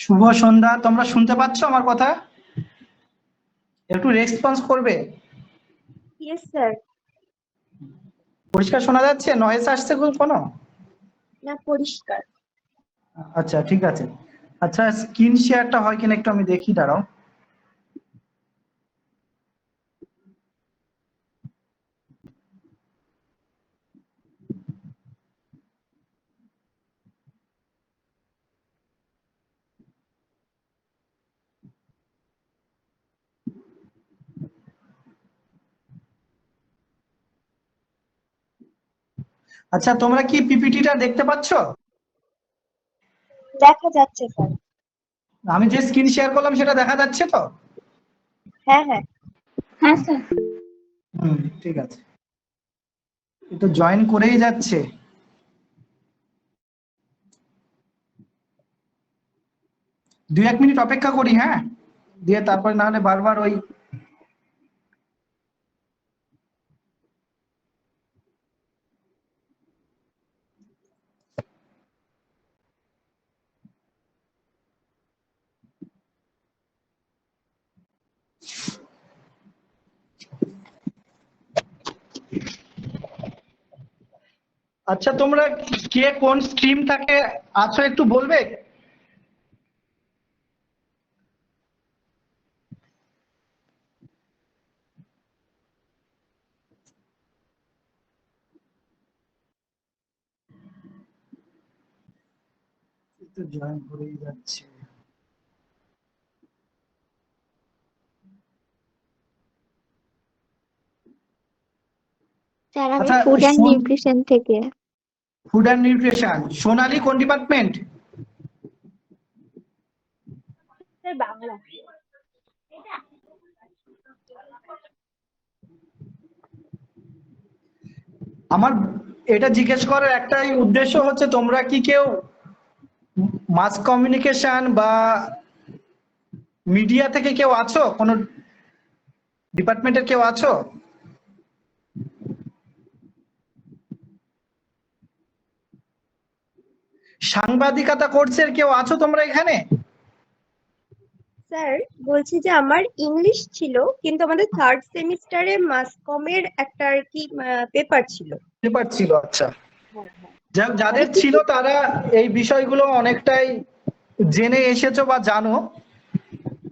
শুভ সন্ধ্যা। তোমরা শুনতে পাচ্ছ আমার কথা? একটু রেসপন্স করবে। Yes sir. পরিষ্কার শোনা যাচ্ছে? নয়েজ আসছে কোনো? না, পরিষ্কার। আচ্ছা, ঠিক আছে। আচ্ছা, স্ক্রিন শেয়ারটা হয় কিনা একটু আমি দেখি, দাঁড়াও। আচ্ছা, তোমরা কি পিপিটিটা দেখতে পাচ্ছ? দেখা যাচ্ছে স্যার। আমি যে স্ক্রিন শেয়ার করলাম সেটা দেখা যাচ্ছে তো? হ্যাঁ হ্যাঁ। হ্যাঁ স্যার। ঠিক আছে। এটা জয়েন করেই যাচ্ছে। দুই এক মিনিট অপেক্ষা করি, হ্যাঁ, দিয়ে তারপরে না হলে বারবার ওই আচ্ছা, তোমরা কে কোন স্ট্রিম থেকে আছো একটু বলবে? জয়েন করেই যাচ্ছে। স্যার আমি আচ্ছা, ফুড অ্যান্ড নিউট্রিশন থেকে। Food and nutrition. সোনালী কোন ডিপার্টমেন্ট? স্যার বাংলা। আমার এটা জিজ্ঞেস করার একটাই উদ্দেশ্য হচ্ছে, তোমরা কি কেউ মাস কমিউনিকেশন বা মিডিয়া থেকে কেউ আছো? কোন ডিপার্টমেন্টের কেউ আছো? সাংবাদিকতা কোর্সের কেউ আছো তোমরা এখানে? স্যার বলছি যে আমার ইংলিশ ছিল, কিন্তু আমাদের থার্ড সেমিস্টারে মাস কমের একটা আর কি পেপার ছিল। পেপার ছিল, আচ্ছা। হ্যাঁ হ্যাঁ। যাদের ছিল তারা এই বিষয়গুলো অনেকটাই জেনে এসেছো বা জানো।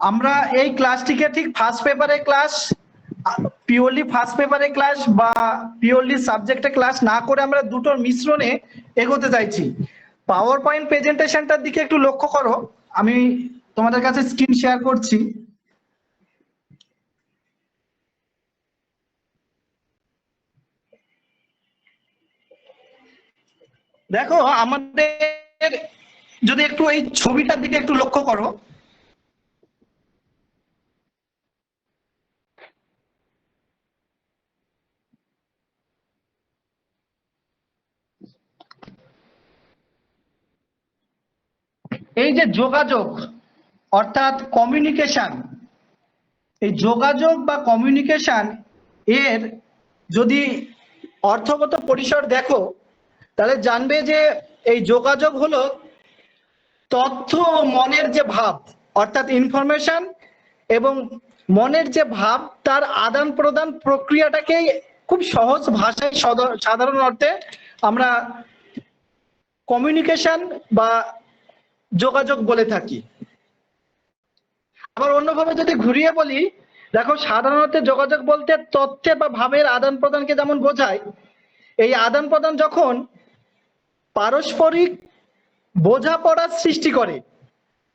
আমরা এই ক্লাসটিকে ঠিক ফার্স্ট পেপারে ক্লাস, পিওরলি ফার্স্ট পেপারে ক্লাস বা পিওরলি সাবজেক্টে ক্লাস না করে আমরা দুটোর মিশ্রণে এগোতে চাইছি। পাওয়ার পয়েন্ট প্রেজেন্টেশনটার দিকে একটু লক্ষ্য করো। আমি তোমাদের কাছে স্ক্রিন শেয়ার করছি। দেখো, আমাদের যদি একটু এই ছবিটার দিকে একটু লক্ষ্য করো, এই যে যোগাযোগ অর্থাৎ কমিউনিকেশন, এই যোগাযোগ বা কমিউনিকেশন এর যদি অর্থগত পরিসর দেখো, তাহলে জানবে যে এই যোগাযোগ হলো তথ্য ও মনের যে ভাব, অর্থাৎ ইনফরমেশন এবং মনের যে ভাব, তার আদান প্রদান প্রক্রিয়াটাকেই খুব সহজ ভাষায় সাধারণ অর্থে আমরা কমিউনিকেশন বা যোগাযোগ বলে থাকি। আবার অন্যভাবে যদি ঘুরিয়ে বলি, দেখো, সাধারণত যোগাযোগ বলতে তথ্যের বা ভাবের আদান প্রদানকে যেমন বোঝায়, এই আদান প্রদান যখন পারস্পরিক বোঝাপড়ার সৃষ্টি করে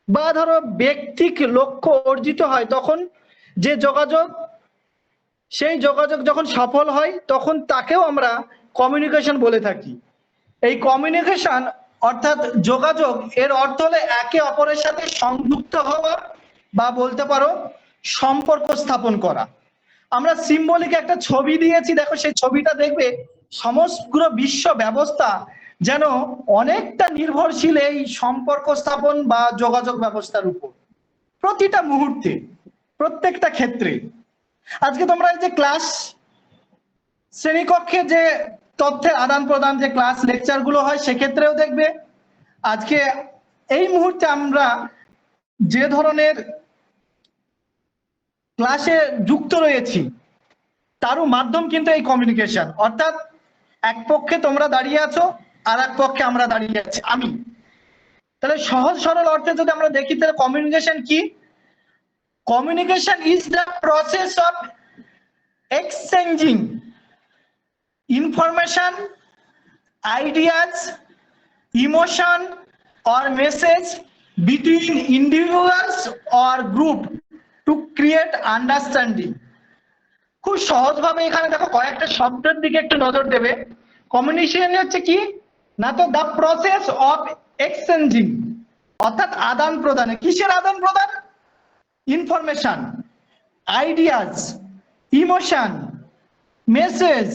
বা ধরো ব্যক্তিক লক্ষ্য অর্জিত হয়, তখন যে যোগাযোগ, সেই যোগাযোগ যখন সফল হয় তখন তাকেও আমরা কমিউনিকেশন বলে থাকি। এই কমিউনিকেশন অর্থাৎ যোগাযোগ এর অর্থ হলো একে অপরের সাথে সংযুক্ত হওয়া বা বলতে পারো সম্পর্ক স্থাপন করা। আমরা সিম্বলিক একটা ছবি দিয়েছি, দেখো সেই ছবিটা দেখবে সমগ্র বিশ্ব ব্যবস্থা যেন অনেকটা নির্ভরশীল এই সম্পর্ক স্থাপন বা যোগাযোগ ব্যবস্থার উপর, প্রতিটা মুহূর্তে, প্রত্যেকটা ক্ষেত্রে। আজকে তোমরা এই যে ক্লাস শ্রেণীকক্ষে যে তথ্যের আদান প্রদান, যে ক্লাস লেকচার গুলো হয়, সেক্ষেত্রেও দেখবে আজকে এই মুহূর্তে আমরা যে ধরনের ক্লাসে যুক্ত রয়েছি তারও মাধ্যম কিন্তু এই কমিউনিকেশন, অর্থাৎ এক পক্ষে তোমরা দাঁড়িয়ে আছো আর এক পক্ষে আমরা দাঁড়িয়ে আছি আমি। তাহলে সহজ সরল অর্থে যদি আমরা দেখি তাহলে কমিউনিকেশন কি? Communication is the process of exchanging information, ideas, emotion or message between individuals or group to create understanding. খুব সহজভাবে এখানে দেখো কয়েকটা শব্দের দিকে একটু নজর দেবে। কমিউনিকেশন হচ্ছে কি না, তো দ্য প্রসেস অফ এক্সচেঞ্জিং, অর্থাৎ আদান প্রদানে। কিসের আদান প্রদান? Information, ideas, emotion, message.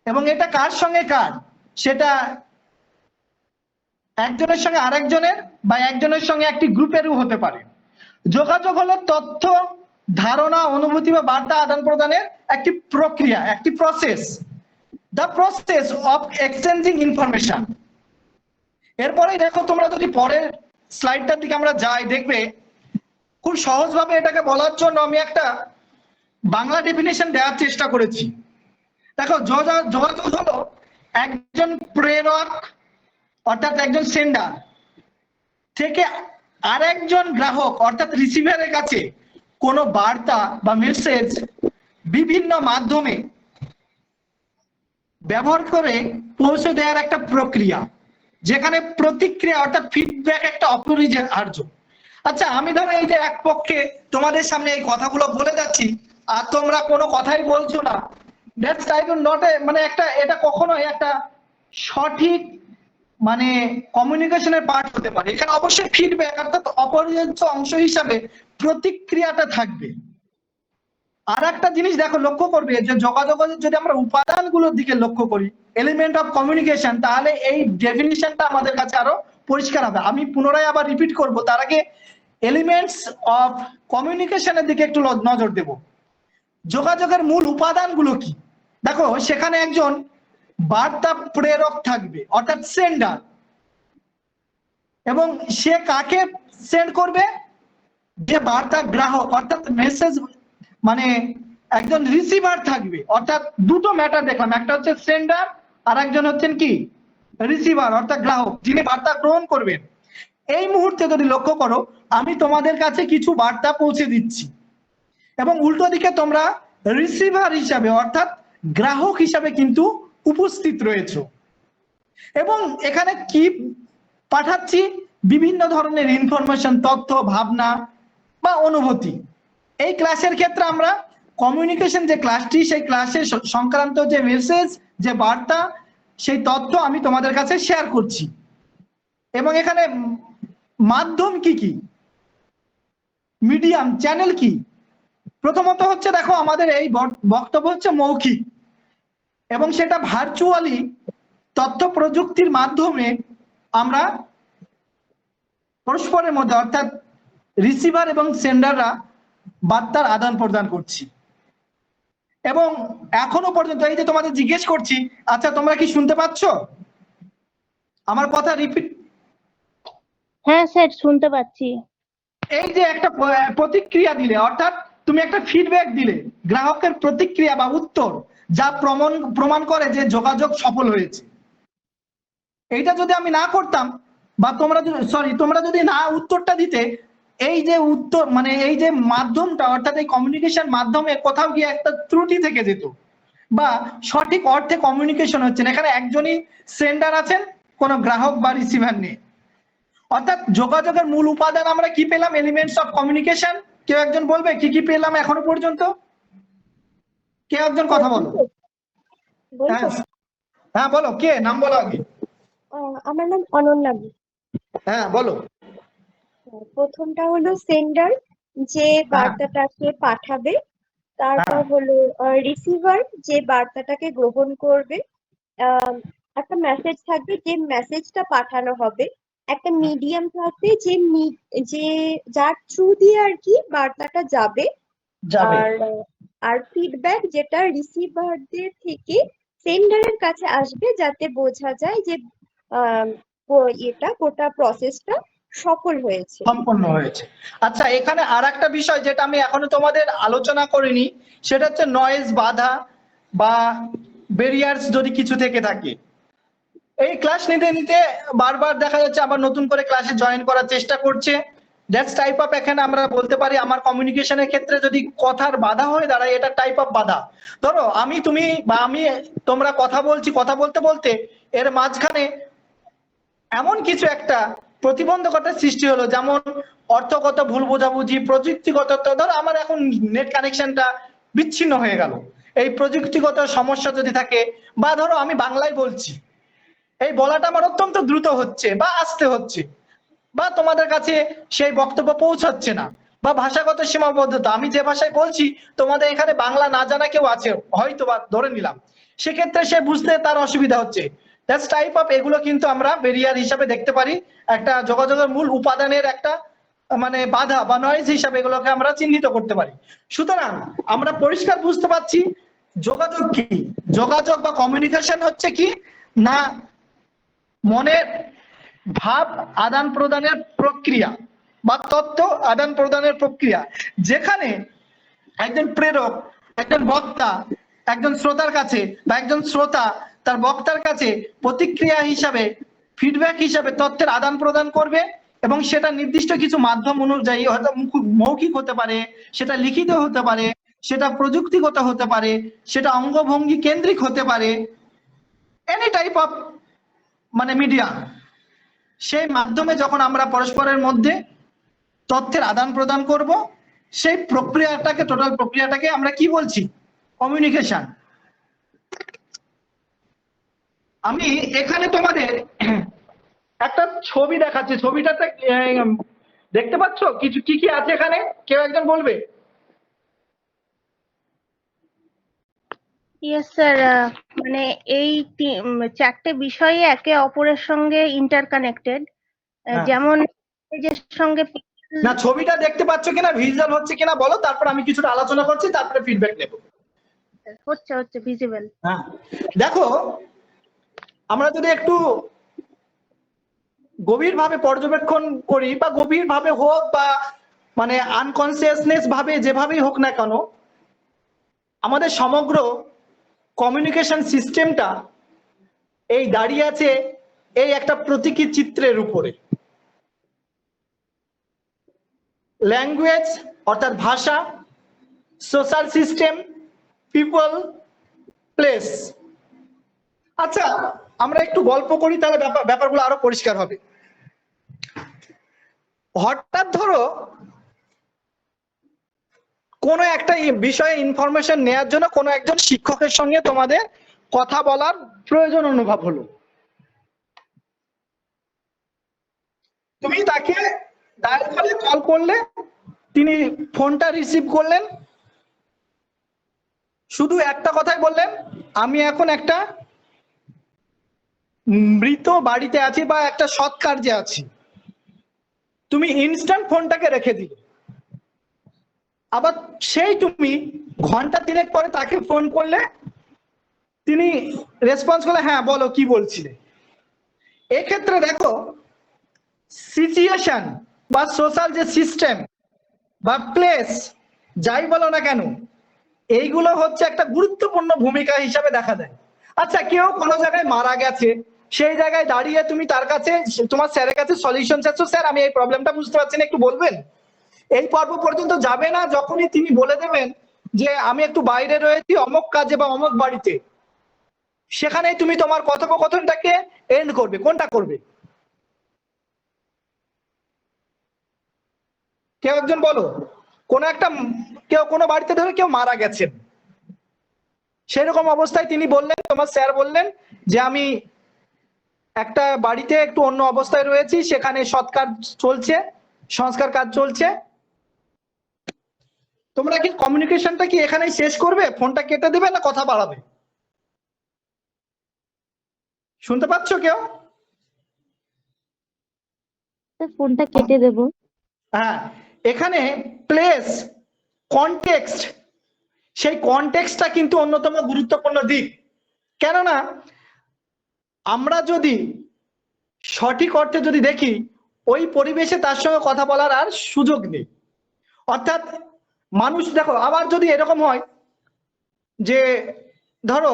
এবং এটা কার সঙ্গে কার? সেটা একজনের সঙ্গে আরেকজনের বা একজনের সঙ্গে একটি গ্রুপেরও হতে পারে। যোগাযোগ হলো তথ্য, ধারণা, অনুভূতি বা বার্তা আদান প্রদানের একটি প্রক্রিয়া, একটি process, the process of exchanging information. এরপরে দেখো তোমরা যদি পরের স্লাইডটার দিকে আমরা যাই, দেখবে খুব সহজভাবে এটাকে বলার জন্য আমি একটা বাংলা ডেফিনেশন দেওয়ার চেষ্টা করেছি। দেখো যোগাযোগ হলো একজন প্রেরক অর্থাৎ একজন সেন্ডার থেকে আরেকজন গ্রাহক অর্থাৎ রিসিভারের কাছে কোনো বার্তা বা মেসেজ বিভিন্ন মাধ্যমে ব্যবহার করে পৌঁছে দেওয়ার একটা প্রক্রিয়া, যেখানে প্রতিক্রিয়া অর্থাৎ ফিডব্যাক একটা অপরিহার্য। আচ্ছা, আমি ধরো এই যে এক পক্ষে তোমাদের সামনে এই কথাগুলো বলে যাচ্ছি আর তোমরা কোনো কথাই বলছো না, দ্যাটস আই ডু নট মানে একটা, এটা কখনোই একটা সঠিক মানে কমিউনিকেশনের পার্ট হতে পারে। এখানে অবশ্যই ফিডব্যাক অর্থাৎ অপরিহার্য অংশ হিসাবে প্রতিক্রিয়াটা থাকবে। আর একটা জিনিস দেখো, লক্ষ্য করবে যে যোগাযোগের যদি আমরা উপাদানগুলোর দিকে লক্ষ্য করি, এলিমেন্ট অফ কমিউনিকেশন, তাহলে এই ডেফিনিশনটা আমাদের কাছে আরো পরিষ্কার হবে। আমি পুনরায় আবার রিপিট করব, তার আগে এলিমেন্টস অফ কমিউনিকেশনের দিকে একটু নজর দেব। যোগাযোগের মূল উপাদানগুলো কি? দেখো, সেখানে একজন বার্তা প্রেরক থাকবে অর্থাৎ সেন্ডার, এবং সে কাকে সেন্ড করবে? যে বার্তা গ্রাহক অর্থাৎ মেসেজ, মানে একজন রিসিভার থাকবে। অর্থাৎ দুটো ম্যাটার দেখলাম, একটা হচ্ছে সেন্ডার আর একজন হচ্ছেন কি রিসিভার অর্থাৎ গ্রাহক, যিনি বার্তা গ্রহণ করবেন। এই মুহূর্তে যদি লক্ষ্য করো, আমি তোমাদের কাছে কিছু বার্তা পৌঁছে দিচ্ছি এবং উল্টো দিকে তোমরা রিসিভার হিসাবে অর্থাৎ গ্রাহক হিসাবে কিন্তু উপস্থিত রয়েছে। এবং এখানে কি পাঠাচ্ছি? বিভিন্ন ধরনের ইনফরমেশন, তথ্য, ভাবনা বা অনুভূতি। এই ক্লাসের ক্ষেত্রে আমরা কমিউনিকেশন যে ক্লাসটি, সেই ক্লাসের সংক্রান্ত যে মেসেজ, যে বার্তা, সেই তথ্য আমি তোমাদের কাছে শেয়ার করছি। এবং এখানে মাধ্যম কি কি, মিডিয়াম, চ্যানেল কি? প্রথমত হচ্ছে দেখো, আমাদের এই বক্তব্য হচ্ছে মৌখিক এবং সেটা ভার্চুয়ালি তথ্য প্রযুক্তির মাধ্যমে আমরা পরস্পরের মধ্যে অর্থাৎ রিসিভার এবং সেন্ডাররা বার্তার আদান প্রদান করছি। এবং এখনো পর্যন্ত এই যে তোমাদের জিজ্ঞেস করছি, আচ্ছা তোমরা কি শুনতে পাচ্ছ আমার কথা? রিপিট। হ্যাঁ স্যার, শুনতে পাচ্ছি। এই যে একটা প্রতিক্রিয়া দিলে অর্থাৎ তুমি একটা ফিডব্যাক দিলে, গ্রাহকের প্রতিক্রিয়া বা উত্তর, যা প্রমাণ করে যে যোগাযোগ সফল হয়েছে। এইটা যদি আমি না করতাম বা তোমরা যদি না উত্তরটা দিতে, এই যে উত্তর মানে এই যে মাধ্যমটা অর্থাৎ এই কমিউনিকেশন মাধ্যমে কোথাও গিয়ে একটা ত্রুটি থেকে যেত বা সঠিক অর্থে কমিউনিকেশন হচ্ছে না। এখানে একজনই সেন্ডার আছেন, কোনো গ্রাহক বা রিসিভার নেই। অর্থাৎ যোগাযোগের মূল উপাদান আমরা কি পেলাম? Elements of communication. কেউ একজন বলবে কি কি পেলাম এখনো পর্যন্ত? কেউ একজন কথা বলো। হ্যাঁ হ্যাঁ বলো, কে নাম বলো আগে। আমার নাম অনন্যা। হ্যাঁ বলো। প্রথমটা হলো সেন্ডার, যে বার্তাটাকে পাঠাবে। তারপর হলো রিসিভার, যে বার্তাটাকে গ্রহণ করবে। একটা মেসেজ থাকবে, যে মেসেজটা পাঠানো হবে। একটা মিডিয়াম থাকবে, যে যার থ্রু দিয়ে আর কি বার্তাটা যাবে। আর আর ফিডব্যাক, যেটা রিসিভারদের থেকে সেন্ডারের কাছে আসবে, যাতে বোঝা যায় যে এটা গোটা প্রসেসটা সফল হয়েছে। সম্পন্ন হয়েছে। আচ্ছা, এখানে আর একটা বিষয় যেটা আমি এখনো তোমাদের আলোচনা করিনি, সেটা হচ্ছে নয়েজ, বাধা বা ব্যারিয়ার্স যদি কিছু থেকে থাকে। এই ক্লাস নিতে নিতে বারবার দেখা যাচ্ছে আবার নতুন করে ক্লাসে জয়েন করার চেষ্টা করছে। দ্যাটস টাইপ অফ, এখানে আমরা বলতে পারি আমার কমিউনিকেশনের ক্ষেত্রে যদি কথার বাধা হয়ে দাঁড়ায়, এটা টাইপ অফ বাধা। ধরো আমি, তুমি বা আমি, তোমরা কথা বলছি, কথা বলতে বলতে এর মাঝখানে এমন কিছু একটা প্রতিবন্ধকতার সৃষ্টি হলো, যেমন অর্থগত ভুল বোঝাবুঝি, প্রযুক্তিগত, ধরো আমার এখন নেট কানেকশনটা বিচ্ছিন্ন হয়ে গেল, এই প্রযুক্তিগত সমস্যা যদি থাকে, বা ধরো আমি বাংলায় বলছি, এই বলাটা আমার অত্যন্ত দ্রুত হচ্ছে বা আস্তে হচ্ছে, বা তোমাদের কাছে সেই বক্তব্য পৌঁছাচ্ছে না, বা ভাষাগত সীমাবদ্ধতা, আমি যে ভাষায় বলছি তোমাদের এখানে বাংলা না জানা কেউ আছে হয়তো, বা ধরে নিলাম, সেক্ষেত্রে সে বুঝতে তার অসুবিধা হচ্ছে। দ্যাটস টাইপ অফ, এগুলো কিন্তু আমরা ব্যারিয়ার হিসাবে দেখতে পারি, একটা যোগাযোগের মূল উপাদানের একটা মানে বাধা বা নয়েজ হিসাবে এগুলোকে আমরা চিহ্নিত করতে পারি। সুতরাং আমরা পরিষ্কার বুঝতে পারছি যোগাযোগ কি, যোগাযোগ বা কমিউনিকেশন হচ্ছে কি না, মনের ভাব আদান প্রদানের প্রক্রিয়া বা তথ্য আদান প্রদানের প্রক্রিয়া, যেখানে একজন প্রেরক, একজন বক্তা, একজন শ্রোতার কাছে বা একজন শ্রোতা তার বক্তার কাছে প্রতিক্রিয়া হিসাবে, ফিডব্যাক হিসাবে তথ্যের আদান প্রদান করবে, এবং সেটা নির্দিষ্ট কিছু মাধ্যম অনুযায়ী, হয়তো মৌখিক হতে পারে, সেটা লিখিত হতে পারে, সেটা প্রযুক্তিগত হতে পারে, সেটা অঙ্গভঙ্গি কেন্দ্রিক হতে পারে, এনি টাইপ অফ মানে মিডিয়া, সেই মাধ্যমে যখন আমরা পরস্পরের মধ্যে তথ্যের আদান প্রদান করব, সেই প্রক্রিয়াটাকে, টোটাল প্রক্রিয়াটাকে আমরা কি বলছি? কমিউনিকেশন। আমি এখানে তোমাদের একটা ছবি দেখাচ্ছি, ছবিটাতে দেখতে পাচ্ছ কিছু কি কি আছে এখানে? কেউ একজন বলবে? ইয়েস স্যার, মানে এই চারটে বিষয়ে একে অপরের সঙ্গে ইন্টারকানেক্টেড। হ্যাঁ। যেমন যে সঙ্গে না, ছবিটা দেখতে পাচ্ছ কিনা, ভিজুয়াল হচ্ছে কিনা বলো, তারপর আমি কিছুটা আলোচনা করছি, তারপরে ফিডব্যাক নেব। হচ্ছে ভিজিবল। হ্যাঁ, দেখো, আমরা যদি একটু গভীরভাবে পর্যবেক্ষণ করি, বা গভীরভাবে হোক বা মানে আনকনসিয়াসনেস ভাবে, যেভাবেই হোক না কেন, আমাদের সমগ্র কমিউনিকেশন সিস্টেমটা এই দাঁড়িয়ে আছে এই একটা প্রতীকী চিত্রের উপরে। ল্যাঙ্গুয়েজ অর্থাৎ ভাষা, সোশ্যাল সিস্টেম, পিপল, প্লেস। আচ্ছা, আমরা একটু গল্প করি, তাহলে ব্যাপারগুলো আরো পরিষ্কার হবে। হঠাৎ ধরো কোনো একটা বিষয়ে ইনফরমেশন নেওয়ার জন্য কোনো একজন শিক্ষকের সঙ্গে তোমাদের কথা বলার প্রয়োজন অনুভব হলো, তুমি তাকে ডায়াল করে কল করলে, তিনি ফোনটা রিসিভ করলেন, শুধু একটা কথাই বললেন, আমি এখন একটা মৃত বাড়িতে আছি বা একটা সৎ কার্যে আছি। তুমি ইনস্ট্যান্ট ফোনটাকে রেখে দিলে। আবার সেই তুমি ঘন্টা তিনেক পরে তাকে ফোন করলে, তিনি রেসপন্স করলে, হ্যাঁ বলো কি বলছিলে। এক্ষেত্রে দেখো, সিচুয়েশন বা সোশ্যাল যে সিস্টেম বা প্লেস, যাই বলো না কেন, এইগুলো হচ্ছে একটা গুরুত্বপূর্ণ ভূমিকা হিসাবে দেখা দেয়। আচ্ছা, কেউ কোনো জায়গায় মারা গেছে, সেই জায়গায় দাঁড়িয়ে তুমি তার কাছে, তোমার স্যারের কাছে সলিউশন চাচ্ছ, স্যার আমি এই প্রবলেমটা বুঝতে পারছি না, একটু বলবেন। এই পর্ব পর্যন্ত যাবে না যখনই তিনি বলে দেবেন যে আমি একটু বাইরে রয়েছি অমুক কাজে বা অমুক বাড়িতে, সেখানেই তুমি তোমার কথোপকথনটাকে এন্ড করবে। কোনটা করবে? কেউ একজন বলো। কোনো একটা, কেউ কোনো বাড়িতে ধরে কেউ মারা গেছেন, সেরকম অবস্থায় তিনি বললেন, তোমার স্যার বললেন যে আমি একটা বাড়িতে একটু অন্য অবস্থায় রয়েছি, সেখানে সৎকার চলছে, সংস্কার কাজ চলছে। তোমরা কি কমিউনিকেশনটা কি এখানেই শেষ করবে, ফোনটা কেটে দেবে, না কথা বাড়াবে? শুনতে পাচ্ছ কেউ? ফোনটা কেটে দেব। হ্যাঁ, এখানে প্লেস, কনটেক্সট, সেই কনটেক্সটটা কিন্তু অন্যতম গুরুত্বপূর্ণ দিক। কেননা আমরা যদি সঠিক অর্থে যদি দেখি, ওই পরিবেশে তার সঙ্গে কথা বলার আর সুযোগ নেই। অর্থাৎ মানুষ দেখো, আবার যদি এরকম হয় যে ধরো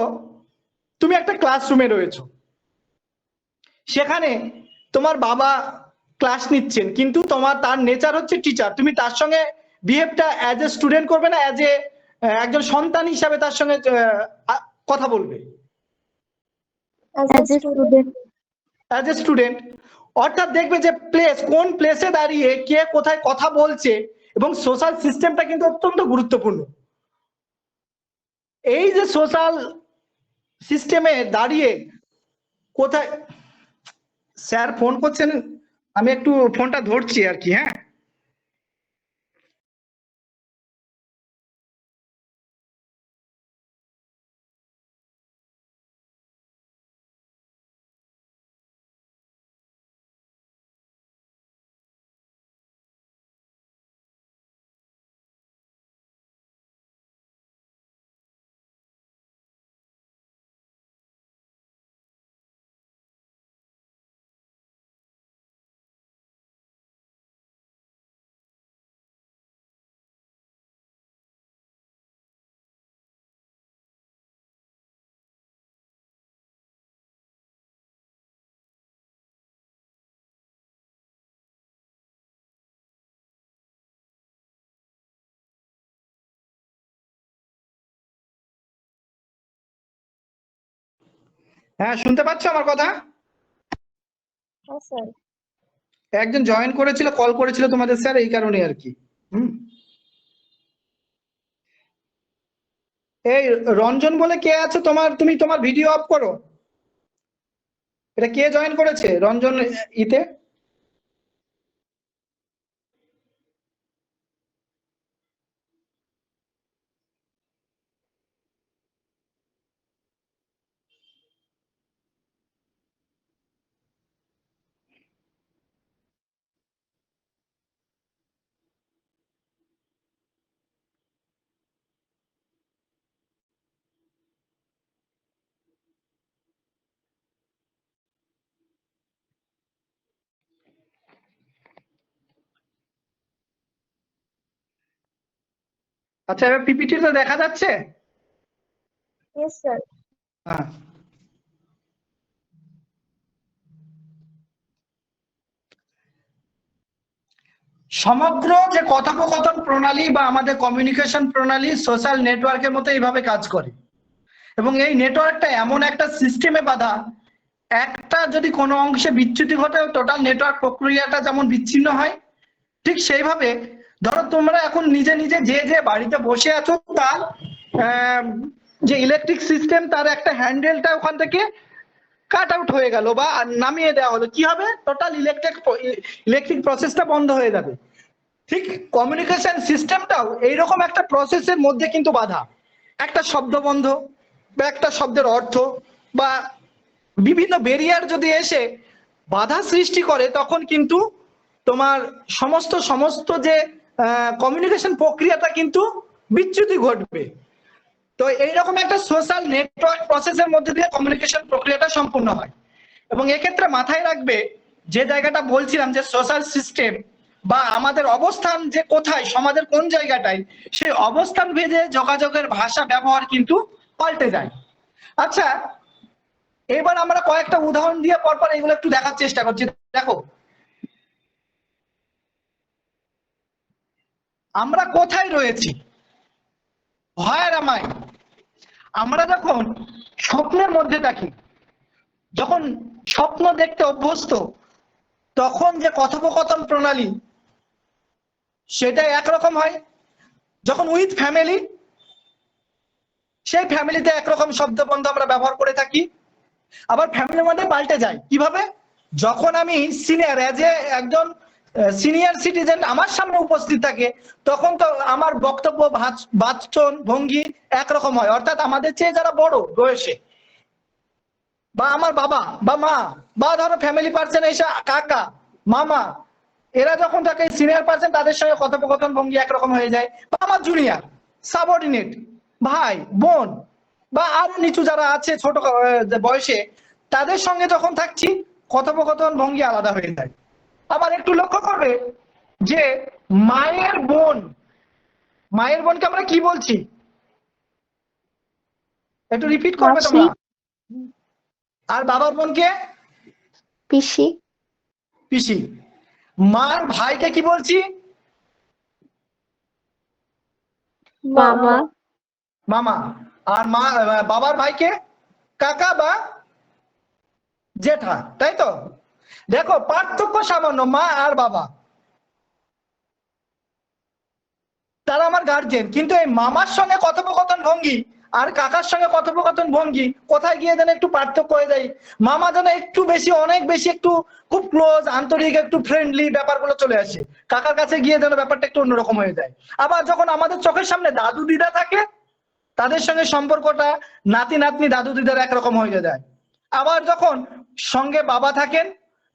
তুমি একটা ক্লাসরুমে রয়েছো, সেখানে তোমার বাবা ক্লাস নিচ্ছেন, কিন্তু তার নেচার হচ্ছে টিচার, তুমি তার সঙ্গে বিহেভটা অ্যাজ এ স্টুডেন্ট করবে না অ্যাজ এ একজন সন্তান হিসাবে তার সঙ্গে কথা বলবে? As a student. As a student. অর্থাৎ দেখবে যে কোন প্লেসে দাঁড়িয়ে কে কোথায় কথা বলছে, এবং সোশ্যাল সিস্টেমটা কিন্তু অত্যন্ত গুরুত্বপূর্ণ। এই যে সোশ্যাল সিস্টেমে দাঁড়িয়ে কোথায়, স্যার ফোন করছেন, আমি একটু ফোনটা ধরছি আর কি। হ্যাঁ, হ্যাঁ, শুনতে পাচ্ছ আমার কথা? হ্যাঁ স্যার। একজন জয়েন করেছিল, কল করেছিল তোমাদের স্যার, এই কারণে আর কি। হুম। এই রঞ্জন বলে কে আছে তোমার, তুমি তোমার ভিডিও অফ করো। এটা কে জয়েন করেছে রঞ্জন ইতে? আচ্ছা, এবার পিপিটি তো দেখা যাচ্ছে? Yes sir. হ্যাঁ। সমগ্র যে কথোপকথন প্রণালী বা আমাদের কমিউনিকেশন প্রণালী সোশ্যাল নেটওয়ার্কের মতো এইভাবে কাজ করে, এবং এই নেটওয়ার্কটা এমন একটা সিস্টেমে বাঁধা, একটা যদি কোনো অংশে বিচ্যুতি ঘটে টোটাল নেটওয়ার্ক প্রক্রিয়াটা যেমন বিচ্ছিন্ন হয়, ঠিক সেইভাবে ধরো তোমরা এখন নিজে নিজে যে যে বাড়িতে বসে আছো, তার যে ইলেকট্রিক সিস্টেম, তার একটা হ্যান্ডেলটা ওখান থেকে কাট আউট হয়ে গেল বা নামিয়ে দেওয়া হলো, কি হবে? টোটাল ইলেকট্রিক প্রসেসটা বন্ধ হয়ে যাবে। ঠিক কমিউনিকেশন সিস্টেমটাও এইরকম একটা প্রসেসের মধ্যে কিন্তু বাধা। একটা শব্দ বন্ধ বা একটা শব্দের অর্থ বা বিভিন্ন ব্যারিয়ার যদি এসে বাধা সৃষ্টি করে, তখন কিন্তু তোমার সমস্ত যে কমিউনিকেশন প্রক্রিয়াটা কিন্তু বিচ্যুতি ঘটবে। তো এইরকম একটা সোশ্যাল নেটওয়ার্ক প্রসেসের মধ্যে দিয়ে কমিউনিকেশন প্রক্রিয়াটা সম্পূর্ণ হয়। এবং এক্ষেত্রে মাথায় রাখবে, যে জায়গাটা বলছিলাম যে সোশ্যাল সিস্টেম বা আমাদের অবস্থান যে কোথায়, সমাজের কোন জায়গাটায়, সেই অবস্থান ভেদে যোগাযোগের ভাষা ব্যবহার কিন্তু পাল্টে যায়। আচ্ছা, এবার আমরা কয়েকটা উদাহরণ দিয়ে পরপর এগুলো একটু দেখার চেষ্টা করছি। দেখো, আমরা কোথায় রয়েছি, হোয়ার এম আই? আমরা যখন স্বপ্নের মধ্যে থাকি, যখন স্বপ্ন দেখতে অভ্যস্ত, তখন যে কথোপকথন প্রণালী সেটা একরকম হয়। যখন উইথ ফ্যামিলি, সেই ফ্যামিলিতে একরকম শব্দবন্ধ আমরা ব্যবহার করে থাকি। আবার ফ্যামিলির মধ্যে পাল্টে যায় কিভাবে? যখন আমি সিনিয়র, এজ এ একজন সিনিয়র সিটিজেন আমার সামনে উপস্থিত থাকে, তখন তো আমার বক্তব্য বাচন ভঙ্গি একরকম হয়। অর্থাৎ আমাদের চেয়ে যারা বড় বয়সে, বা আমার বাবা বা মা, বা ধরো ফ্যামিলি পার্সন এসে কাকা মামা, এরা যখন থাকে সিনিয়র পার্সন, তাদের সঙ্গে কথোপকথন ভঙ্গি একরকম হয়ে যায়। বা আমার জুনিয়র সাবঅর্ডিনেট ভাই বোন বা আরো নিচু যারা আছে ছোট বয়সে, তাদের সঙ্গে যখন থাকছি, কথোপকথন ভঙ্গি আলাদা হয়ে যায়। আবার একটু লক্ষ্য করবে যে মায়ের বোনকে আমরা কি বলছি, একটু রিপিট করবে মাসি, তোমরা। আর বাবার বোনকে পিসি, পিসি। মার ভাইকে কি বলছি, মামা, মামা। আর বাবার ভাইকে কাকা বা জেঠা, তাই তো? দেখো পার্থক্য সামান্য, মা আর বাবা তারা আমার গার্জেন, কিন্তু এই মামার সঙ্গে কথোপকথন ভঙ্গি আর কাকার সঙ্গে কথোপকথন ভঙ্গি কোথায় গিয়ে যেন একটু পার্থক্য হয়ে যায়। মামা যেন একটু বেশি, অনেক বেশি, একটু খুব ক্লোজ, আন্তরিক, একটু ফ্রেন্ডলি ব্যাপারগুলো চলে আসে। কাকার কাছে গিয়ে যেন ব্যাপারটা একটু অন্যরকম হয়ে যায়। আবার যখন আমাদের চোখের সামনে দাদু দিদা থাকে, তাদের সঙ্গে সম্পর্কটা নাতি নাতনি দাদু দিদার একরকম হয়ে যায়। আবার যখন সঙ্গে বাবা থাকেন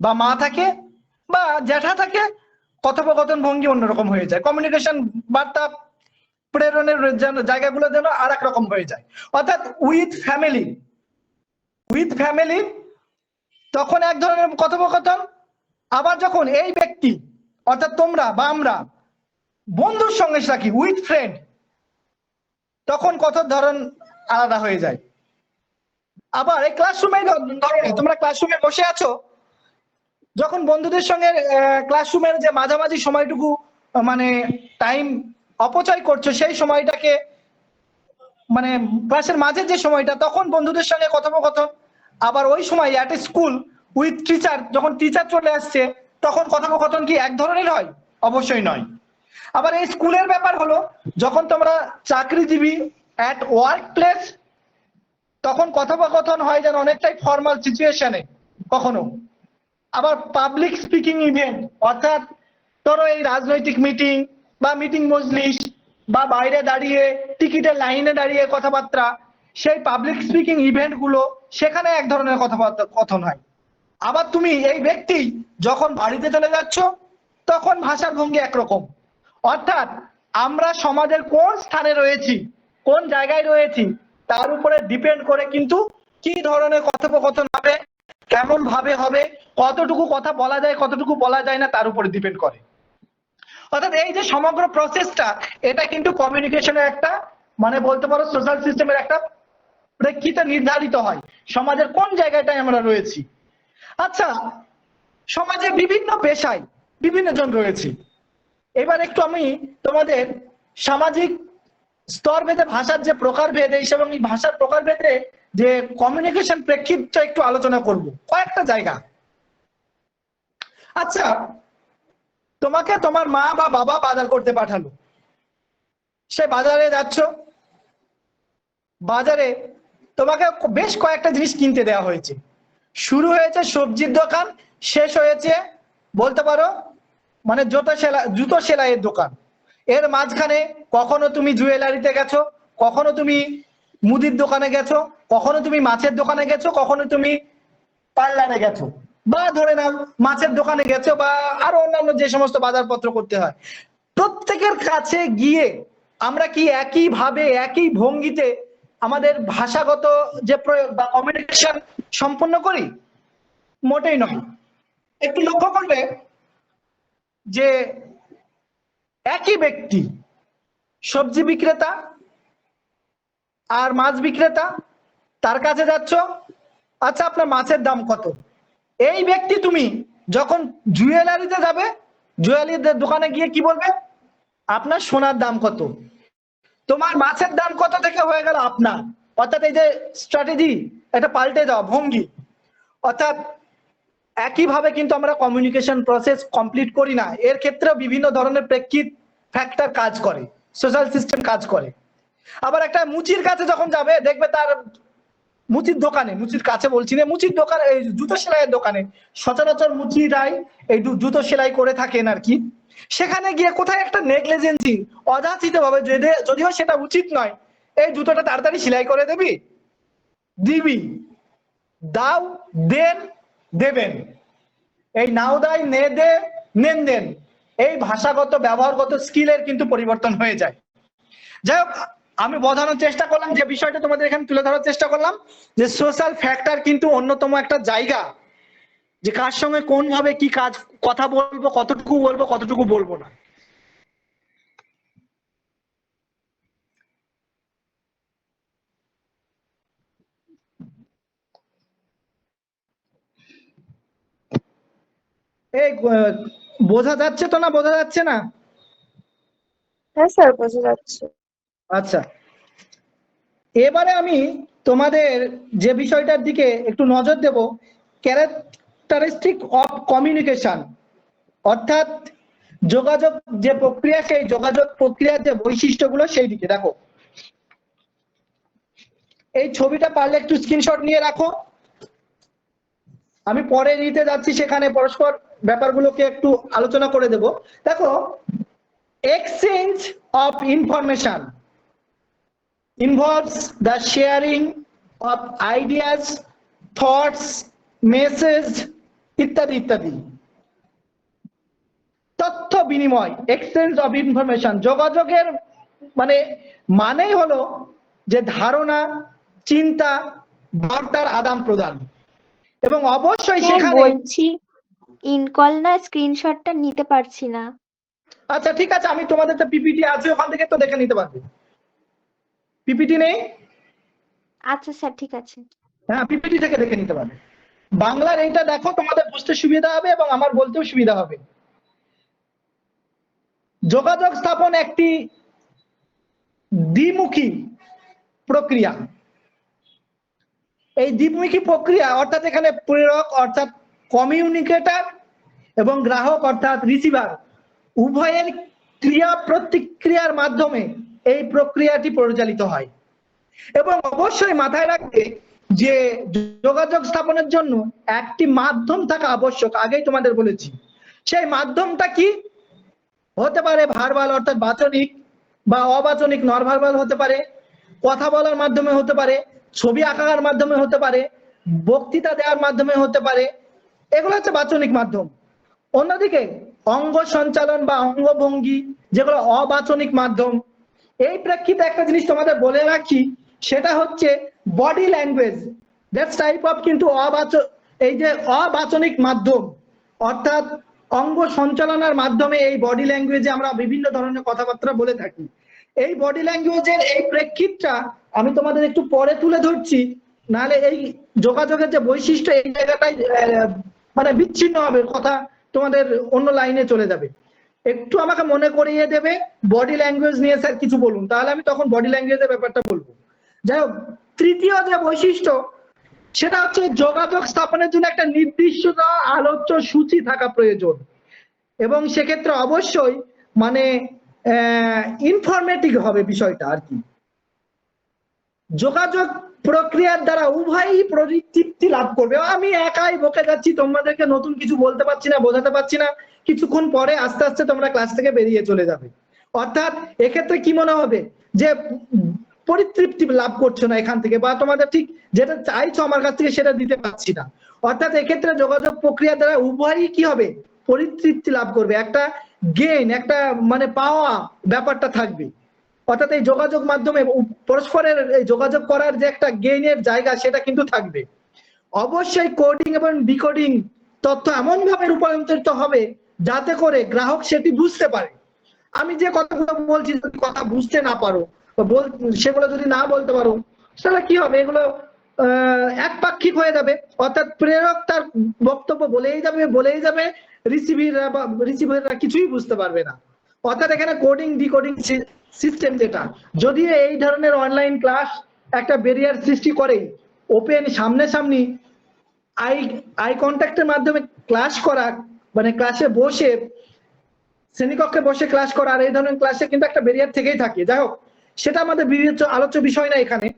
বা মা থাকে বা জ্যাঠা থাকে, কথোপকথন ভঙ্গি অন্যরকম হয়ে যায়, কমিউনিকেশন বার্তা প্রেরণের জায়গাগুলো যেন আর এক রকম হয়ে যায়। অর্থাৎ উইথ ফ্যামিলি তখন এক ধরনের কথোপকথন, আবার যখন এই ব্যক্তি অর্থাৎ তোমরা বা আমরা বন্ধুর সঙ্গে থাকি, উইথ ফ্রেন্ড, তখন কথার ধরন আলাদা হয়ে যায়। আবার এই ক্লাসরুমে ধরো তোমরা ক্লাসরুমে বসে আছো, যখন বন্ধুদের সঙ্গে ক্লাসরুমের যে মাঝামাঝি সময়টুকু মানে টাইম অপচয় করছো, সেই সময়টাকে মানে ক্লাসের মাঝের যে সময়টা, তখন বন্ধুদের সঙ্গে কথোপকথন। আবার ওই সময় at a school with teacher, যখন টিচার চলে আসছে, তখন কথোপকথন কি এক ধরনের হয়? অবশ্যই নয়। আবার এই স্কুলের ব্যাপার হলো, যখন তোমরা চাকরিজীবী অ্যাট ওয়ার্ক প্লেস, তখন কথোপকথন হয় যেন অনেকটাই ফর্মাল সিচুয়েশনে কখনো। আবার পাবলিক স্পিকিং ইভেন্ট, অর্থাৎ ধরো এই রাজনৈতিক মিটিং বা মিটিং মজলিস বা বাইরে দাঁড়িয়ে টিকিটের লাইনে দাঁড়িয়ে কথাবার্তা, সেই পাবলিক স্পিকিং ইভেন্ট গুলো, সেখানে এক ধরনের কথাবার্তা কথন হয়। আবার তুমি এই ব্যক্তি যখন বাড়িতে চলে যাচ্ছ, তখন ভাষার ভঙ্গি একরকম। অর্থাৎ আমরা সমাজের কোন স্থানে রয়েছি, কোন জায়গায় রয়েছি, তার উপরে ডিপেন্ড করে কিন্তু কি ধরনের কথোপকথন হবে, কেমন ভাবে হবে, কতটুকু কথা বলা যায়, কতটুকু বলা যায় না, তার উপরে ডিপেন্ড করে। অর্থাৎ এই যে সমগ্র প্রসেসটা, এটা কিন্তু কমিউনিকেশনের একটা মানে বলতে পারো সোশ্যাল সিস্টেমের একটা প্রেক্ষিতে নির্ধারিত হয়, সমাজের কোন জায়গাটায় আমরা রয়েছি। আচ্ছা, সমাজে বিভিন্ন পেশায় বিভিন্ন জন রয়েছে। এবার একটু আমি তোমাদের সামাজিক স্তরভেদে ভাষার যে প্রকারভেদ, এই এবং এই ভাষার প্রকারভেদে যে কমিউনিকেশন প্রেক্ষিতটা একটু আলোচনা করব কয়েকটা জায়গা। আচ্ছা, তোমাকে তোমার মা বা বাবা বাজার করতে পাঠালো, সে বাজারে যাচ্ছ, বাজারে তোমাকে বেশ কয়েকটা জিনিস কিনতে দেওয়া হয়েছে। শুরু হয়েছে সবজির দোকান, শেষ হয়েছে বলতে পারো মানে জুতো সেলাইয়ের দোকান। এর মাঝখানে কখনো তুমি জুয়েলারিতে গেছো, কখনো তুমি মুদির দোকানে গেছো, কখনো তুমি মাছের দোকানে গেছো, কখনো তুমি পার্লারে গেছো, বা ধরে নাও মাছের দোকানে গেছো, বা আরো অন্যান্য যে সমস্ত বাজারপত্র করতে হয়। প্রত্যেকের কাছে গিয়ে আমরা কি একই ভাবে একই ভঙ্গিতে আমাদের ভাষাগত যে প্রয়োগ বা কমিউনিকেশন সম্পন্ন করি? মোটেই নয়। একটু লক্ষ্য করবে যে একই ব্যক্তি, সবজি বিক্রেতা আর মাছ বিক্রেতা, তার কাছে যাচ্ছ, আচ্ছা আপনার মাছের দাম কত? এই ব্যক্তি তুমি যখন জুয়েলারিতে যাবে, জুয়েলারির দোকানে গিয়ে কি বলবে? আপনার সোনার দাম কত? তোমার মাছের দাম কত থেকে হয়ে গেল আপনার। অর্থাৎ এই যে স্ট্র্যাটেজি, এটা পাল্টে যাওয়া ভঙ্গি। অর্থাৎ একইভাবে কিন্তু আমরা কমিউনিকেশন প্রসেস কমপ্লিট করি না, এর ক্ষেত্রেও বিভিন্ন ধরনের প্রেক্ষিত ফ্যাক্টর কাজ করে, সোশ্যাল সিস্টেম কাজ করে। আবার একটা মুচির কাছে যখন যাবে, দেখবে তার মুচির দোকানে, মুচির কাছে বলছি না, মুচির দোকানে, এই জুতো সেলাইয়ের দোকানে সচরাচর মুচিরাই এই জুতো সেলাই করে থাকেন আর কি। সেখানে গিয়ে কোথায় একটা নেগলিজেন্সি, অযাচিত ভাবে, যদিও সেটা উচিত নয়, এই জুতোটা তাড়াতাড়ি সেলাই করে দিবি, দাও, দেন, দেবেন, এই নাও দাই, নে দে, নেন দেন, এই ভাষাগত ব্যবহারগত স্কিলের কিন্তু পরিবর্তন হয়ে যায়। যাই হোক, আমি বোঝানোর চেষ্টা করলাম, যে বিষয়টা তোমাদের এখানে তুলে ধরার চেষ্টা করলাম, যে সোশ্যাল ফ্যাক্টর কিন্তু অন্যতম একটা জায়গা যে কার সঙ্গে কোন ভাবে কি কাজ কথা বলবো, কতটুকু বলবো, কতটুকু বলবো না। এই বোঝা যাচ্ছে তো, না বোঝা যাচ্ছে না? হ্যাঁ স্যার, বোঝা যাচ্ছে। আচ্ছা, এবারে আমি তোমাদের যে বিষয়টার দিকে একটু নজর দেব, ক্যারেক্টারিস্টিক অফ কমিউনিকেশন, অর্থাৎ যোগাযোগ যে প্রক্রিয়া, সেই যোগাযোগ প্রক্রিয়ার যে বৈশিষ্ট্যগুলো সেই দিকে দেখো। এই ছবিটা পারলে একটু স্ক্রিনশট নিয়ে রাখো, আমি পরে নিতে যাচ্ছি, সেখানে পরস্পর ব্যাপারগুলোকে একটু আলোচনা করে দেব। দেখো, exchange of information involves the sharing of ideas, thoughts, message ইত্যাদি ইত্যাদি। তথ্য বিনিময়, এক্সচেঞ্জ অফ ইনফরমেশন, যোগাযোগের মানেই হলো যে ধারণা, চিন্তা, বার্তার আদান প্রদান, এবং অবশ্যই স্যার সেখানে বলছি ইনকল না, স্ক্রিনশটটা নিতে পারছি না। আচ্ছা ঠিক আছে, আমি তোমাদের তো পিপিটি আছে, ওখান থেকে তো দেখে নিতে পারবে। পিপিটি নেই? আচ্ছা স্যার, ঠিক আছে। হ্যাঁ, পিপিটি থেকে দেখে নিতে পারবে। বাংলার এইটা দেখো, তোমাদের বুঝতে সুবিধা হবে এবং আমার বলতেও সুবিধা হবে। যোগাযোগ স্থাপন একটি দ্বিমুখী প্রক্রিয়া। এই দ্বিমুখী প্রক্রিয়া অর্থাৎ এখানে প্রেরক অর্থাৎ কমিউনিকেটর এবং গ্রাহক অর্থাৎ রিসিভার উভয়ের ক্রিয়া প্রতিক্রিয়ার মাধ্যমে এই প্রক্রিয়াটি পরিচালিত হয়। এবং অবশ্যই মাথায় রাখবে যে যোগাযোগ স্থাপনের জন্য একটি মাধ্যম থাকা আবশ্যক, আগেই তোমাদের বলেছি। সেই মাধ্যমটা কি হতে পারে? ভার্বাল অর্থাৎ বাচনিক বা অবাচনিক নন ভার্বাল হতে পারে, কথা বলার মাধ্যমে হতে পারে, ছবি আঁকার মাধ্যমে হতে পারে, বক্তৃতা দেওয়ার মাধ্যমে হতে পারে, এগুলো হচ্ছে বাচনিক মাধ্যম। অন্যদিকে অঙ্গ সঞ্চালন বা অঙ্গভঙ্গি, যেগুলো অবাচনিক মাধ্যম। এই প্রেক্ষিতে একটা জিনিস তোমাদের বলে রাখি, সেটা হচ্ছে body language, that's type of কিন্তু এই যে অবাচনিক মাধ্যম, অর্থাৎ অঙ্গ সঞ্চালনার মাধ্যমে এই বডি ল্যাঙ্গুয়েজে আমরা বিভিন্ন ধরনের কথাবার্তা বলে থাকি। এই বডি ল্যাঙ্গুয়েজের এই প্রেক্ষিতটা আমি তোমাদের একটু পরে তুলে ধরছি, নাহলে এই যোগাযোগের যে বৈশিষ্ট্য এই জায়গাটাই বিচ্ছিন্ন হবে, কথা তোমাদের অন্য লাইনে চলে যাবে। একটু আমাকে মনে করিয়ে দেবে বডি ল্যাঙ্গুয়েজ নিয়ে স্যার কিছু বলুন, তাহলে আমি তখন বডি ল্যাঙ্গুয়েজের ব্যাপারটা বলবো। যাই হোক, তৃতীয় যে বৈশিষ্ট্য সেটা হচ্ছে যোগাযোগ স্থাপনের জন্য একটা নির্দিষ্ট আলোচ্য সূচি থাকা প্রয়োজন, এবং সেক্ষেত্রে অবশ্যই ইনফরমেটিভ হবে বিষয়টা আর কি। যোগাযোগ প্রক্রিয়ার দ্বারা উভয়ই পরিতৃপ্তি লাভ করবে। আমি একাই বকে যাচ্ছি, তোমাদেরকে নতুন কিছু বলতে পারছি না, বোঝাতে পারছি না। কিছুক্ষণ পরে আস্তে আস্তে তোমরা ক্লাস থেকে বেরিয়ে চলে যাবে। অর্থাৎ এক্ষেত্রে কি মনে হবে যে পরিতৃপ্তি লাভ করছো না এখান থেকে, বা তোমাদের ঠিক যেটা চাইছো আমার কাছ থেকে সেটা দিতে পারছি না। অর্থাৎ এক্ষেত্রে যোগাযোগ প্রক্রিয়া দ্বারা উভয়ই কি হবে? পরিতৃপ্তি লাভ করবে, একটা গেইন, একটা পাওয়া ব্যাপারটা থাকবে। অর্থাৎ এই যোগাযোগ মাধ্যমে পরস্পরের যোগাযোগ করার যে একটা গেইনের জায়গা, সেটা কিন্তু থাকবে। অবশ্যই কোডিং এবং ডিকোডিং তথ্য এমন ভাবে রূপান্তরিত হবে যাতে করে গ্রাহক সেটি বুঝতে পারে। আমি যে কথাগুলো বলছি, যদি কথা বুঝতে না পারো, সেগুলো যদি না বলতে পারো, তাহলে কি হবে? এগুলো একপাক্ষিক হয়ে যাবে। অর্থাৎ প্রেরক তার বক্তব্য বলেই যাবে, রিসিভাররা কিছুই বুঝতে পারবে না। অর্থাৎ এখানে কোডিং ডিকোডিং সিস্টেম যেটা, যদি এই ধরনের অনলাইন ক্লাস একটা ব্যারিয়ার সৃষ্টি করে, ওপেন সামনাসামনি আই কন্ট্যাক্টের মাধ্যমে ক্লাস করা, ক্লাসে বসে শ্রেণীকক্ষে বসে ক্লাস করা, আর এই ধরনের ক্লাসে কিন্তু একটা ব্যারিয়ার থেকেই থাকে। যাই হোক, সেটা আমাদের আলোচ্য বিষয় না এখানে।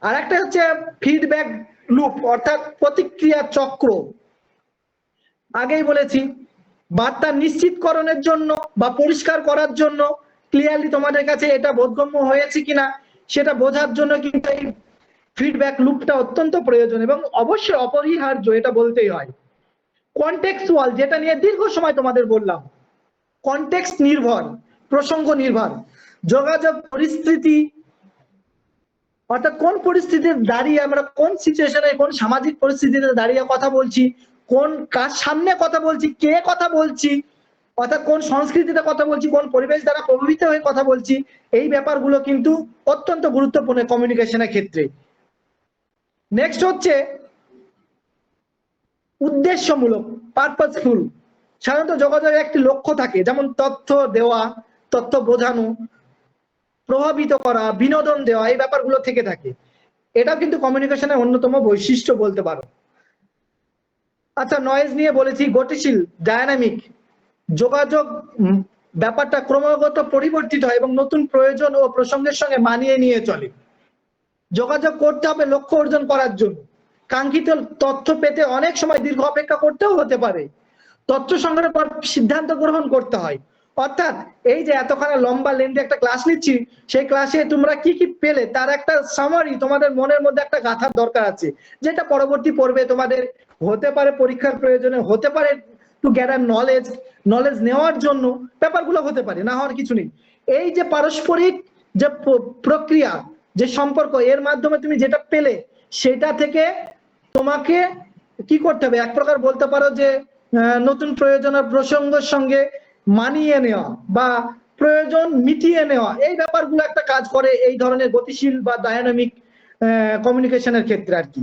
আর একটা হচ্ছে ফিডব্যাক লুপ, অর্থাৎ প্রতিক্রিয়া চক্র। আগেই বলেছি, বার্তা নিশ্চিতকরণের জন্য বা পরিষ্কার করার জন্য, ক্লিয়ারলি তোমাদের কাছে এটা বোধগম্য হয়েছে কিনা সেটা বোঝার জন্য কিন্তু এই ফিডব্যাক লুপটা অত্যন্ত প্রয়োজন এবং অবশ্যই অপরিহার্য, এটা বলতেই হয়। কনটেক্সচুয়াল, যেটা নিয়ে দীর্ঘ সময় তোমাদের বললাম, কনটেক্সট নির্ভর, প্রসঙ্গ নির্ভর যোগাযোগ পরিস্থিতি, অর্থাৎ কোন পরিস্থিতিতে দাঁড়িয়ে আমরা, কোন সিচুয়েশনে, কোন সামাজিক পরিস্থিতিতে দাঁড়িয়ে কথা বলছি, কার সামনে কথা বলছি, কে কথা বলছি, অর্থাৎ কোন সংস্কৃতিতে কথা বলছি, কোন পরিবেশ দ্বারা প্রভাবিত হয়ে কথা বলছি, এই ব্যাপারগুলো কিন্তু অত্যন্ত গুরুত্বপূর্ণ কমিউনিকেশনের ক্ষেত্রে। নেক্সট হচ্ছে উদ্দেশ্যমূলক, পারপাসফুল। সাধারণত যোগাযোগের একটি লক্ষ্য থাকে, যেমন তথ্য দেওয়া, তথ্য বোঝানো, প্রভাবিত করা, বিনোদন দেওয়া, এই ব্যাপারগুলো থেকে থাকে। এটাও কিন্তু কমিউনিকেশনের অন্যতম বৈশিষ্ট্য বলতে পারো। আচ্ছা, নয়েজ নিয়ে বলেছি, গতিশীল, ডায়নামিক। যোগাযোগ ব্যাপারটা ক্রমাগত পরিবর্তিত হয় এবং নতুন প্রয়োজন ও প্রসঙ্গের সঙ্গে মানিয়ে নিয়ে চলে। যোগাযোগ করতে হবে লক্ষ্য অর্জন করার জন্য। কাঙ্ক্ষিত তথ্য পেতে অনেক সময় দীর্ঘ অপেক্ষা করতেও হতে পারে। তথ্য সংগ্রহের পর সিদ্ধান্ত গ্রহণ করতে হয়। অর্থাৎ এই যে এতখানি লম্বা লেন্থে একটা ক্লাস নিচ্ছি, সেই ক্লাসে তোমরা কি কি পেলে তার একটা সামারি তোমাদের মনের মধ্যে একটা গাঁথার দরকার আছে, যেটা পরবর্তী পর্বে তোমাদের হতে পারে পরীক্ষার প্রয়োজনে, হতে পারে টু গ্যাদার নলেজ নেওয়ার জন্য, ব্যাপারগুলো হতে পারে, না হওয়ার কিছু নেই। এই যে পারস্পরিক যে প্রক্রিয়া, যে সম্পর্ক, এর মাধ্যমে তুমি যেটা পেলে সেটা থেকে তোমাকে কি করতে হবে, এক প্রকার বলতে পারো যে নতুন প্রয়োজন আর প্রসঙ্গের সঙ্গে মানিয়ে নেওয়া বা প্রয়োজন মিটিয়ে নেওয়া, এই ব্যাপারগুলো একটা কাজ করে এই ধরনের গতিশীল বা ডায়নামিক কমিউনিকেশনের ক্ষেত্রে আর কি।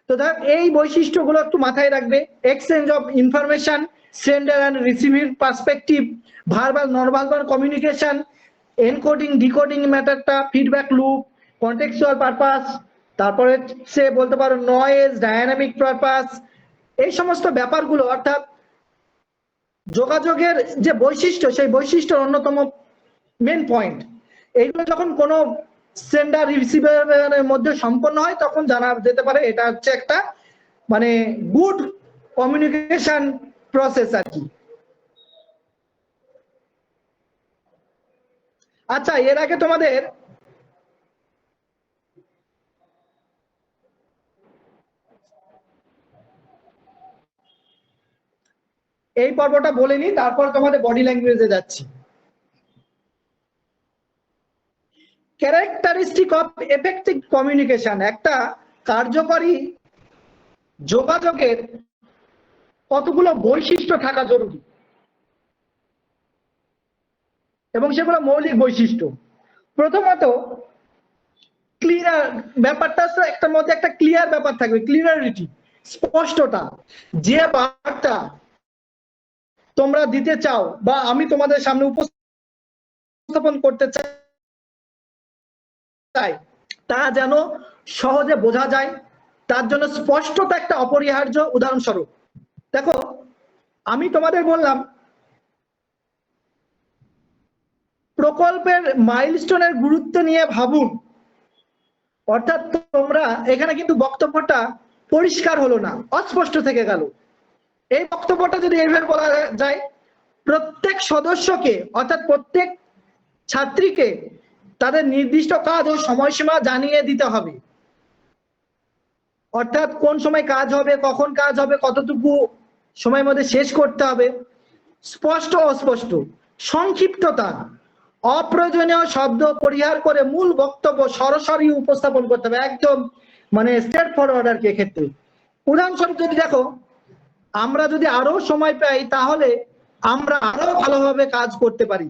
তো দেখ, এই বৈশিষ্ট্যগুলো একটু মাথায় রাখবে। Exchange of information, sender and receiver perspective, verbal non verbal communication, encoding decoding ম্যাটারটা, ফিডব্যাক লুপ, কন্টেক্সচুয়াল পারপাস, তারপরে সে বলতে পারো নয়েজ, ডায়নামিক পারপাস, এই সমস্ত ব্যাপারগুলো অর্থাৎ যোগাযোগের যে বৈশিষ্ট্য, সেই বৈশিষ্ট্যের অন্যতম মেন পয়েন্ট। এইগুলো যখন কোনো সেন্ডার রিসিভারের মধ্যে সম্পন্ন হয় তখন জানা যেতে পারে এটা হচ্ছে একটা মানে গুড কমিউনিকেশন প্রসেস আর কি। আচ্ছা, এর আগে তোমাদের এই পর্বটা বলিনি, তারপর তোমাদের বডি ল্যাঙ্গুয়েজে যাচ্ছি। ক্যারেক্টারিস্টিক অফ এফেক্টিভ কমিউনিকেশন, একটা কার্যকরী যোগাযোগের কতগুলো বৈশিষ্ট্য থাকা জরুরি এবং সেগুলো মৌলিক বৈশিষ্ট্য। প্রথমত ক্লিয়ার, ব্যাপারটা একটা মধ্যে একটা ক্লিয়ার ব্যাপার থাকবে, ক্লিয়ারিটি, স্পষ্টতা। যে বার্তা তোমরা দিতে চাও বা আমি তোমাদের সামনে উপস্থাপন করতে চাই তা যেন সহজে বোঝা যায়, তার জন্য স্পষ্টতা একটা অপরিহার্য। উদাহরণস্বরূপ দেখো, আমি তোমাদের বললাম প্রকল্পের মাইলস্টোনের গুরুত্ব নিয়ে ভাবুন, অর্থাৎ তোমরা এখানে কিন্তু বক্তব্যটা পরিষ্কার হলো না, অস্পষ্ট থেকে গেল। এই বক্তব্যটা যদি এইভাবে বলা যায়, প্রত্যেক সদস্যকে অর্থাৎ প্রত্যেক ছাত্রীকে তাদের নির্দিষ্ট কাজ ও সময়সীমা জানিয়ে দিতে হবে। অর্থাৎ কোন সময় কাজ হবে, কখন কাজ হবে, কতটুকু সময়ের মধ্যে শেষ করতে হবে। স্পষ্ট অস্পষ্ট, সংক্ষিপ্ততা, অপ্রয়োজনীয় শব্দ পরিহার করে মূল বক্তব্য সরাসরি উপস্থাপন করতে হবে, একদম মানে স্ট্রেট ফরওয়ার্ড আর কি এক্ষেত্রে। উদাহরণস্বরূপ যদি দেখো, আমরা যদি আরো সময় পাই তাহলে আমরা আরো ভালোভাবে কাজ করতে পারি,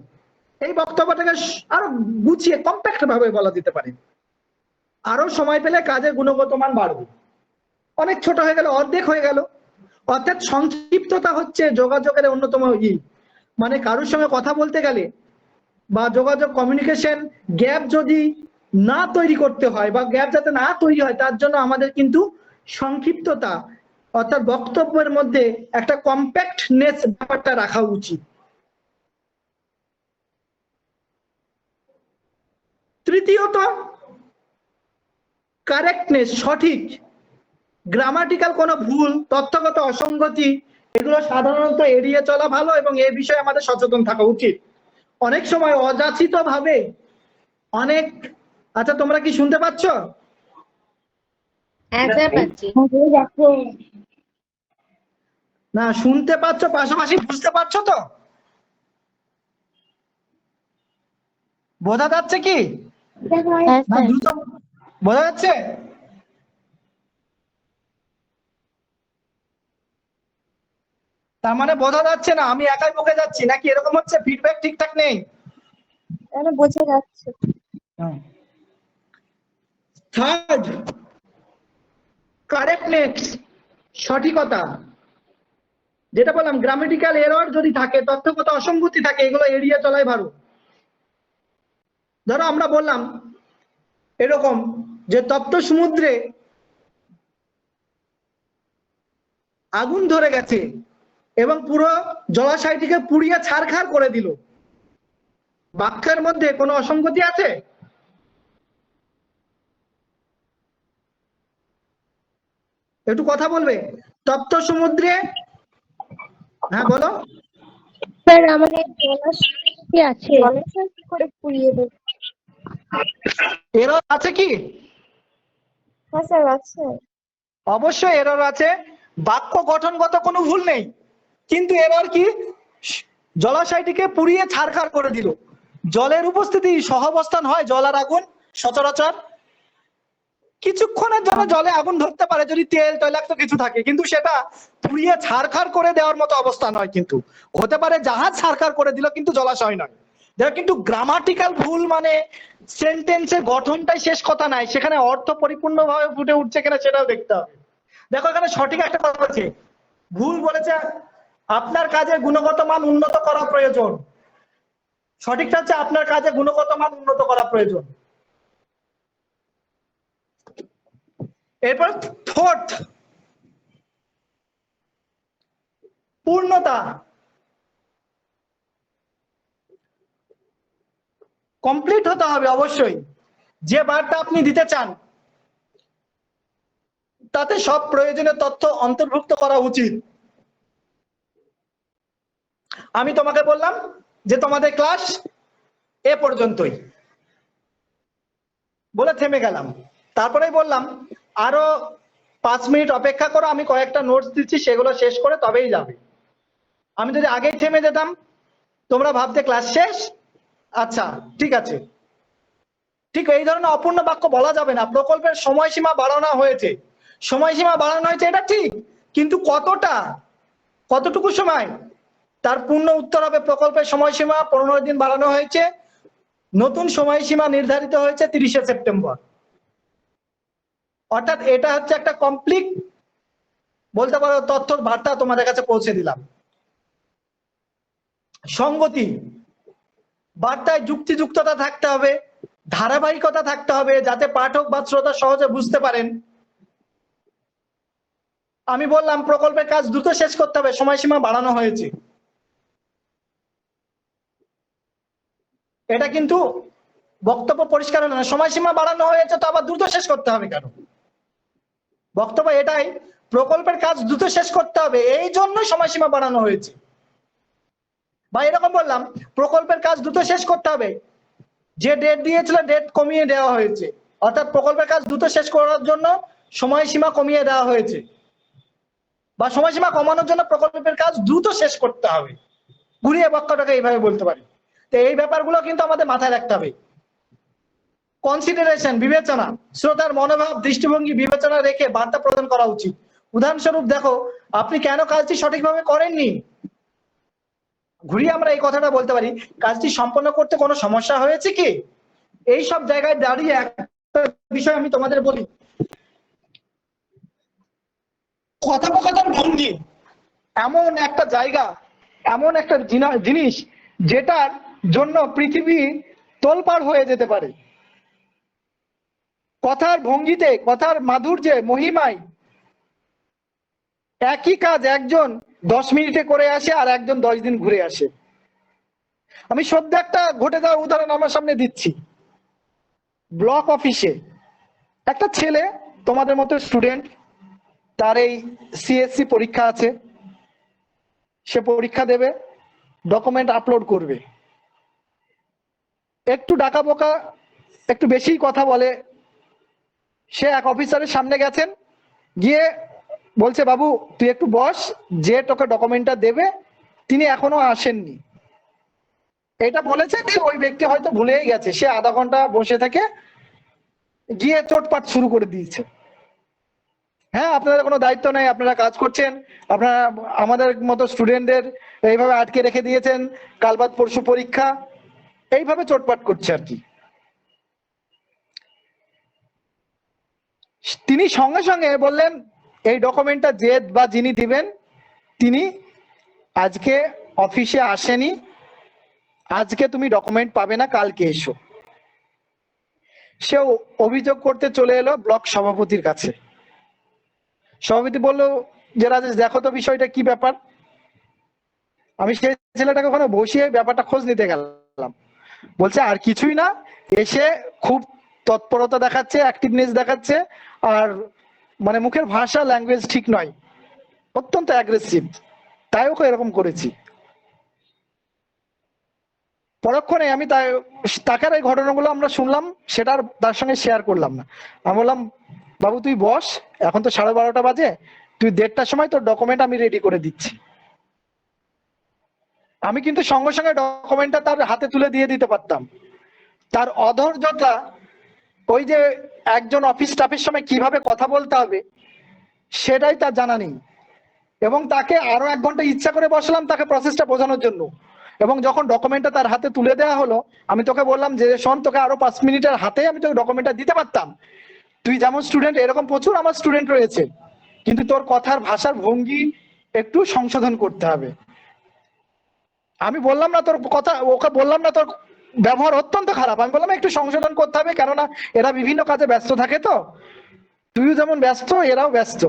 এই বক্তব্যটাকে আরো গুছিয়ে কম্প্যাক্ট ভাবে বলা যেতে পারে। আরো সময় পেলে কাজের গুণগত মান বাড়বে। অনেক ছোট হয়ে গেল, অর্ধেক হয়ে গেল। অর্থাৎ সংক্ষিপ্ততা হচ্ছে যোগাযোগের অন্যতম মানে কারোর সঙ্গে কথা বলতে গেলে বা যোগাযোগ কমিউনিকেশন গ্যাপ যদি না তৈরি করতে হয় বা গ্যাপ যাতে না তৈরি হয়, তার জন্য আমাদের কিন্তু সংক্ষিপ্ততা অর্থাৎ বক্তব্যের মধ্যে একটা কম্প্যাক্টনেস ব্যাপারটা রাখা উচিত। তৃতীয়ত কারেক্টনেস, সঠিক। গ্রামাটিক্যাল কোনো ভুল, তথ্যগত অসঙ্গতি, এগুলো সাধারণত এড়িয়ে চলা ভালো এবং এই বিষয়ে আমাদের সচেতন থাকা উচিত। অনেক সময় অযাচিত ভাবে অনেক, আচ্ছা তোমরা কি শুনতে পাচ্ছ? হ্যাঁ স্যার, পাচ্ছি। না শুনতে পাচ্ছ, পাশাপাশি বুঝতে পারছো তো? বোঝা যাচ্ছে কি? না দ্রুত বোঝা যাচ্ছে? তার মানে বোঝা যাচ্ছে না আমি একাই বকে যাচ্ছি, নাকি এরকম হচ্ছে ফিডব্যাক ঠিকঠাক নেই? তাহলে বোঝা যাচ্ছে। থার্ড, কারেক্টনেস, সঠিকতা। যেটা বললাম গ্রামেটিক্যাল এরর যদি থাকে, তথ্যগত অসঙ্গতি থাকে, এগুলো এড়িয়ে চলাই ভালো। ধরো আমরা বললাম এরকম যে তপ্ত সমুদ্রে আগুন ধরে গেছে এবং পুরো জলাশয়টিকে পুড়িয়ে ছারখার করে দিল, বাক্যের মধ্যে কোনো অসঙ্গতি আছে? একটু কথা বলবে। তপ্ত সমুদ্রে, হ্যাঁ বলো। স্যার আমাদের জলাশয় কি আছে? জলাশয় কি করে পুড়িয়ে দেবে? এরর আছে কি? হ্যাঁ স্যার আছে। অবশ্যই এরর আছে। বাক্য গঠনগত কোনো ভুল নেই, কিন্তু এরর কি? জলাশয়টিকে পুড়িয়ে ছারখার করে দিল। জলের উপস্থিতি সহাবস্থান হয় জল আর আগুন সচরাচর। কিছুক্ষণের জন্য জলে আগুন ধরতে পারে যদি তেল তৈলাক্ত কিছু থাকে, কিন্তু সেটা পুড়িয়ে ছারখার করে দেওয়ার মতো অবস্থা নয়। কিন্তু হতে পারে জাহাজ ছারখার করে দিল, কিন্তু জলাশয় নয়। দেখো কিন্তু গ্রামাটিক্যাল ভুল মানে সেন্টেন্সের গঠনটাই শেষ কথা নাই, সেখানে অর্থ পরিপূর্ণভাবে ফুটে উঠছে কিনা সেটাও দেখতে হবে। দেখো এখানে সঠিক একটা কথা বলেছে, ভুল বলেছে আপনার কাজে গুণগত মান উন্নত করা প্রয়োজন। সঠিকটা হচ্ছে আপনার কাজে গুণগত মান উন্নত করা প্রয়োজন। এরপর ফোর্থ, পূর্ণতা, কমপ্লিট হতে হবে অবশ্যই। যে বার্তা আপনি দিতে চান তাতে সব প্রয়োজনীয় তথ্য অন্তর্ভুক্ত করা উচিত। আমি তোমাকে বললাম যে তোমাদের ক্লাস এ পর্যন্তই, বলে থেমে গেলাম। তারপরেই বললাম আরো 5 মিনিট অপেক্ষা করো, আমি কয়েকটা নোটস দিচ্ছি, সেগুলো শেষ করে তবেই যাবে। আমি যদি আগেই থেমে যেতাম তোমরা ভাবতে ক্লাস শেষ। আচ্ছা ঠিক আছে, ঠিক এই ধরনের অপূর্ণ বাক্য বলা যাবে না। প্রকল্পের সময়সীমা বাড়ানো হয়েছে, সময়সীমা বাড়ানো হয়েছে এটা ঠিক, কিন্তু কতটা, কতটুকু সময়? তার পূর্ণ উত্তর হবে প্রকল্পের সময়সীমা 15 দিন বাড়ানো হয়েছে, নতুন সময়সীমা নির্ধারিত হয়েছে 30শে সেপ্টেম্বর। অর্থাৎ এটা হচ্ছে একটা কমপ্লিট বলতে পারো তথ্যর বার্তা তোমাদের কাছে পৌঁছে দিলাম। সঙ্গতি, বার্তায় যুক্তিযুক্ততা থাকতে হবে, ধারাবাহিকতা থাকতে হবে, যাতে পাঠক বা শ্রোতা সহজে বুঝতে পারেন। আমি বললাম প্রকল্পের কাজ দ্রুত শেষ করতে হবে, সময়সীমা বাড়ানো হয়েছে। এটা কিন্তু বক্তব্য পরিষ্কার হলো না, সময়সীমা বাড়ানো হয়েছে তো আবার দ্রুত শেষ করতে হবে কেন? বক্তব্য এটাই, প্রকল্পের কাজ দ্রুত শেষ করতে হবে, এই জন্য সময়সীমা বাড়ানো হয়েছে। বা এরকম বললাম প্রকল্পের কাজ দ্রুত শেষ করতে হবে, যে ডেট দিয়েছিল ডেট কমিয়ে দেওয়া হয়েছে, অর্থাৎ প্রকল্পের কাজ দ্রুত শেষ করার জন্য সময়সীমা কমিয়ে দেওয়া হয়েছে, বা সময়সীমা কমানোর জন্য প্রকল্পের কাজ দ্রুত শেষ করতে হবে। ঘুরিয়ে বাক্যটাকে এইভাবে বলতে পারি। তো এই ব্যাপারগুলো কিন্তু আমাদের মাথায় রাখতে হবে। কনসিডারেশন, বিবেচনা, শ্রোতার মনোভাব দৃষ্টিভঙ্গি বিবেচনা রেখে বার্তা প্রদান করা উচিত। উদাহরণস্বরূপ দেখো আপনি কেন কাজটি সঠিকভাবে করেননি, ঘুরিয়ে আমরা এই কথাটা বলতে পারি, কাজটি সম্পন্ন করতে কোনো সমস্যা হয়েছে কি? এই সব জায়গায় দাঁড়িয়ে একটা বিষয় আমি তোমাদের বলি, কথোপকথন ভঙ্গি এমন একটা জায়গা, এমন একটা জিনিস যেটার জন্য পৃথিবী তোলপাড় হয়ে যেতে পারে। কথার ভঙ্গিতে, কথার মাধুর্যে, মহিমায় একই কাজ একজন 10 মিনিটে করে আসে আর একজন 10 দিন ঘুরে আসে। আমি সদ্য একটা ঘটে যাওয়া উদাহরণ আমার সামনে দিচ্ছি। ব্লক অফিসে একটা ছেলে, তোমাদের মতো স্টুডেন্ট, তার এই সিএসসি পরীক্ষা আছে, সে পরীক্ষা দেবে, ডকুমেন্ট আপলোড করবে, একটু ডাকা বোকা, একটু বেশি কথা বলে। সে এক অফিসারের সামনে গেছেন, গিয়ে বলছে বাবু তুই একটু বস, যে তোকে ডকুমেন্টটা দেবে তিনি এখনো আসেননি। এটা বলেছে যে ওই ব্যক্তি হয়তো ভুলেই গেছে, সে আধা ঘন্টা বসে থেকে গিয়ে চোটপাট শুরু করে দিয়েছে। হ্যাঁ, আপনাদের কোনো দায়িত্ব নেই, আপনারা কাজ করছেন, আপনারা আমাদের মতো স্টুডেন্টদের এইভাবে আটকে রেখে দিয়েছেন, কাল বাদ পরশু পরীক্ষা, এইভাবে চোটপাট করছে আর কি। তিনি সঙ্গে সঙ্গে বললেন এই ডকুমেন্টটা যে বা যিনি দিবেন তিনি আজকে অফিসে আসেনি, আজকে তুমি ডকুমেন্ট পাবে না, কালকে এসো। সেও অভিযোগ করতে চলে এলো ব্লক সভাপতির কাছে। সভাপতি বললো যে রাজেশ দেখো তো বিষয়টা কি ব্যাপার। আমি সেই ছেলেটাকে ওখানে বসিয়ে ব্যাপারটা খোঁজ নিতে গেলাম। বলছে আর কিছুই না, এসে খুব তৎপরতা দেখাচ্ছে, অ্যাক্টিভনেস দেখাচ্ছে, আর মানে মুখের ভাষা ল্যাঙ্গুয়েজ ঠিক নয়, অত্যন্ত অ্যাগ্রেসিভ, তাই ওকে এরকম করেছি। পরক্ষণে আমি তাকে এই ঘটনাগুলো আমরা শুনলাম, সেটা আর তার সঙ্গে শেয়ার করলাম না। আমি বললাম বাবু তুই বস, এখন তো 12:30 বাজে, তুই 1:30টার সময় তোর ডকুমেন্ট আমি রেডি করে দিচ্ছি। আমি কিন্তু সঙ্গে সঙ্গে ডকুমেন্টটা তার হাতে তুলে দিয়ে দিতে পারতাম। তার অধৈর্যতা, ওই যে একজন অফিস স্টাফের সময় কিভাবে কথা বলতে হবে সেটাই তার জানা নেই। এবং তাকে আরো 1 ঘন্টা ইচ্ছা করে বসলাম তাকে প্রসেসটা বোঝানোর জন্য। এবং যখন ডকুমেন্টটা তার হাতে তুলে দেওয়া হলো, আমি তোকে বললাম যে শোন, তোকে আরো 5 মিনিটের হাতে আমি তোকে ডকুমেন্টটা দিতে পারতাম, তুই যেমন স্টুডেন্ট, এরকম প্রচুর আমার স্টুডেন্ট রয়েছে, কিন্তু তোর কথার ভাষার ভঙ্গি একটু সংশোধন করতে হবে। আমি বললাম না তোর কথা, ওকে বললাম না তোর ব্যবহার অত্যন্ত খারাপ, আমি বললাম একটু সংশোধন করতে হবে, কেননা এরা বিভিন্ন কাজে ব্যস্ত থাকে, তো তুইও যেমন ব্যস্ত এরাও ব্যস্ত।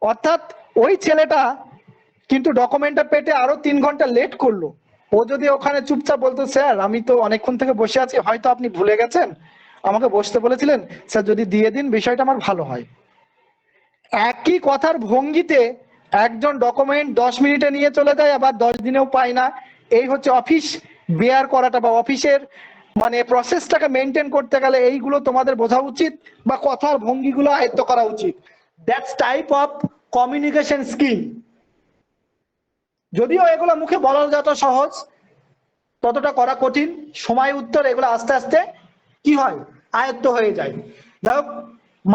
অর্থাৎ ওই ছেলেটা কিন্তু ডকুমেন্টটা পেতে আরো 3 ঘন্টা লেট করলো। ও যদি ওখানে চুপচাপ বলতো স্যার আমি তো অনেকক্ষণ থেকে বসে আছি, হয়তো আপনি ভুলে গেছেন, আমাকে বসতে বলেছিলেন, স্যার যদি দিয়ে দিন বিষয়টা আমার ভালো হয়। একই কথার ভঙ্গিতে একজন ডকুমেন্ট 10 মিনিটে নিয়ে চলে যায়, আবার 10 দিনেও পায় না। এই হচ্ছে অফিস বেয়ার করাটা, বা অফিসের মানে প্রসেসটাকে মেনটেন করতে গেলে এইগুলো তোমাদের বোঝা উচিত, বা কথার ভঙ্গিগুলো আয়ত্ত করা উচিত। That's type of communication skill. যদিও এগুলো মুখে বলা যত সহজ, ততটা করা কঠিন। সময় উত্তর এগুলো আস্তে আস্তে কি হয়, আয়ত্ত হয়ে যায়। যাই হোক,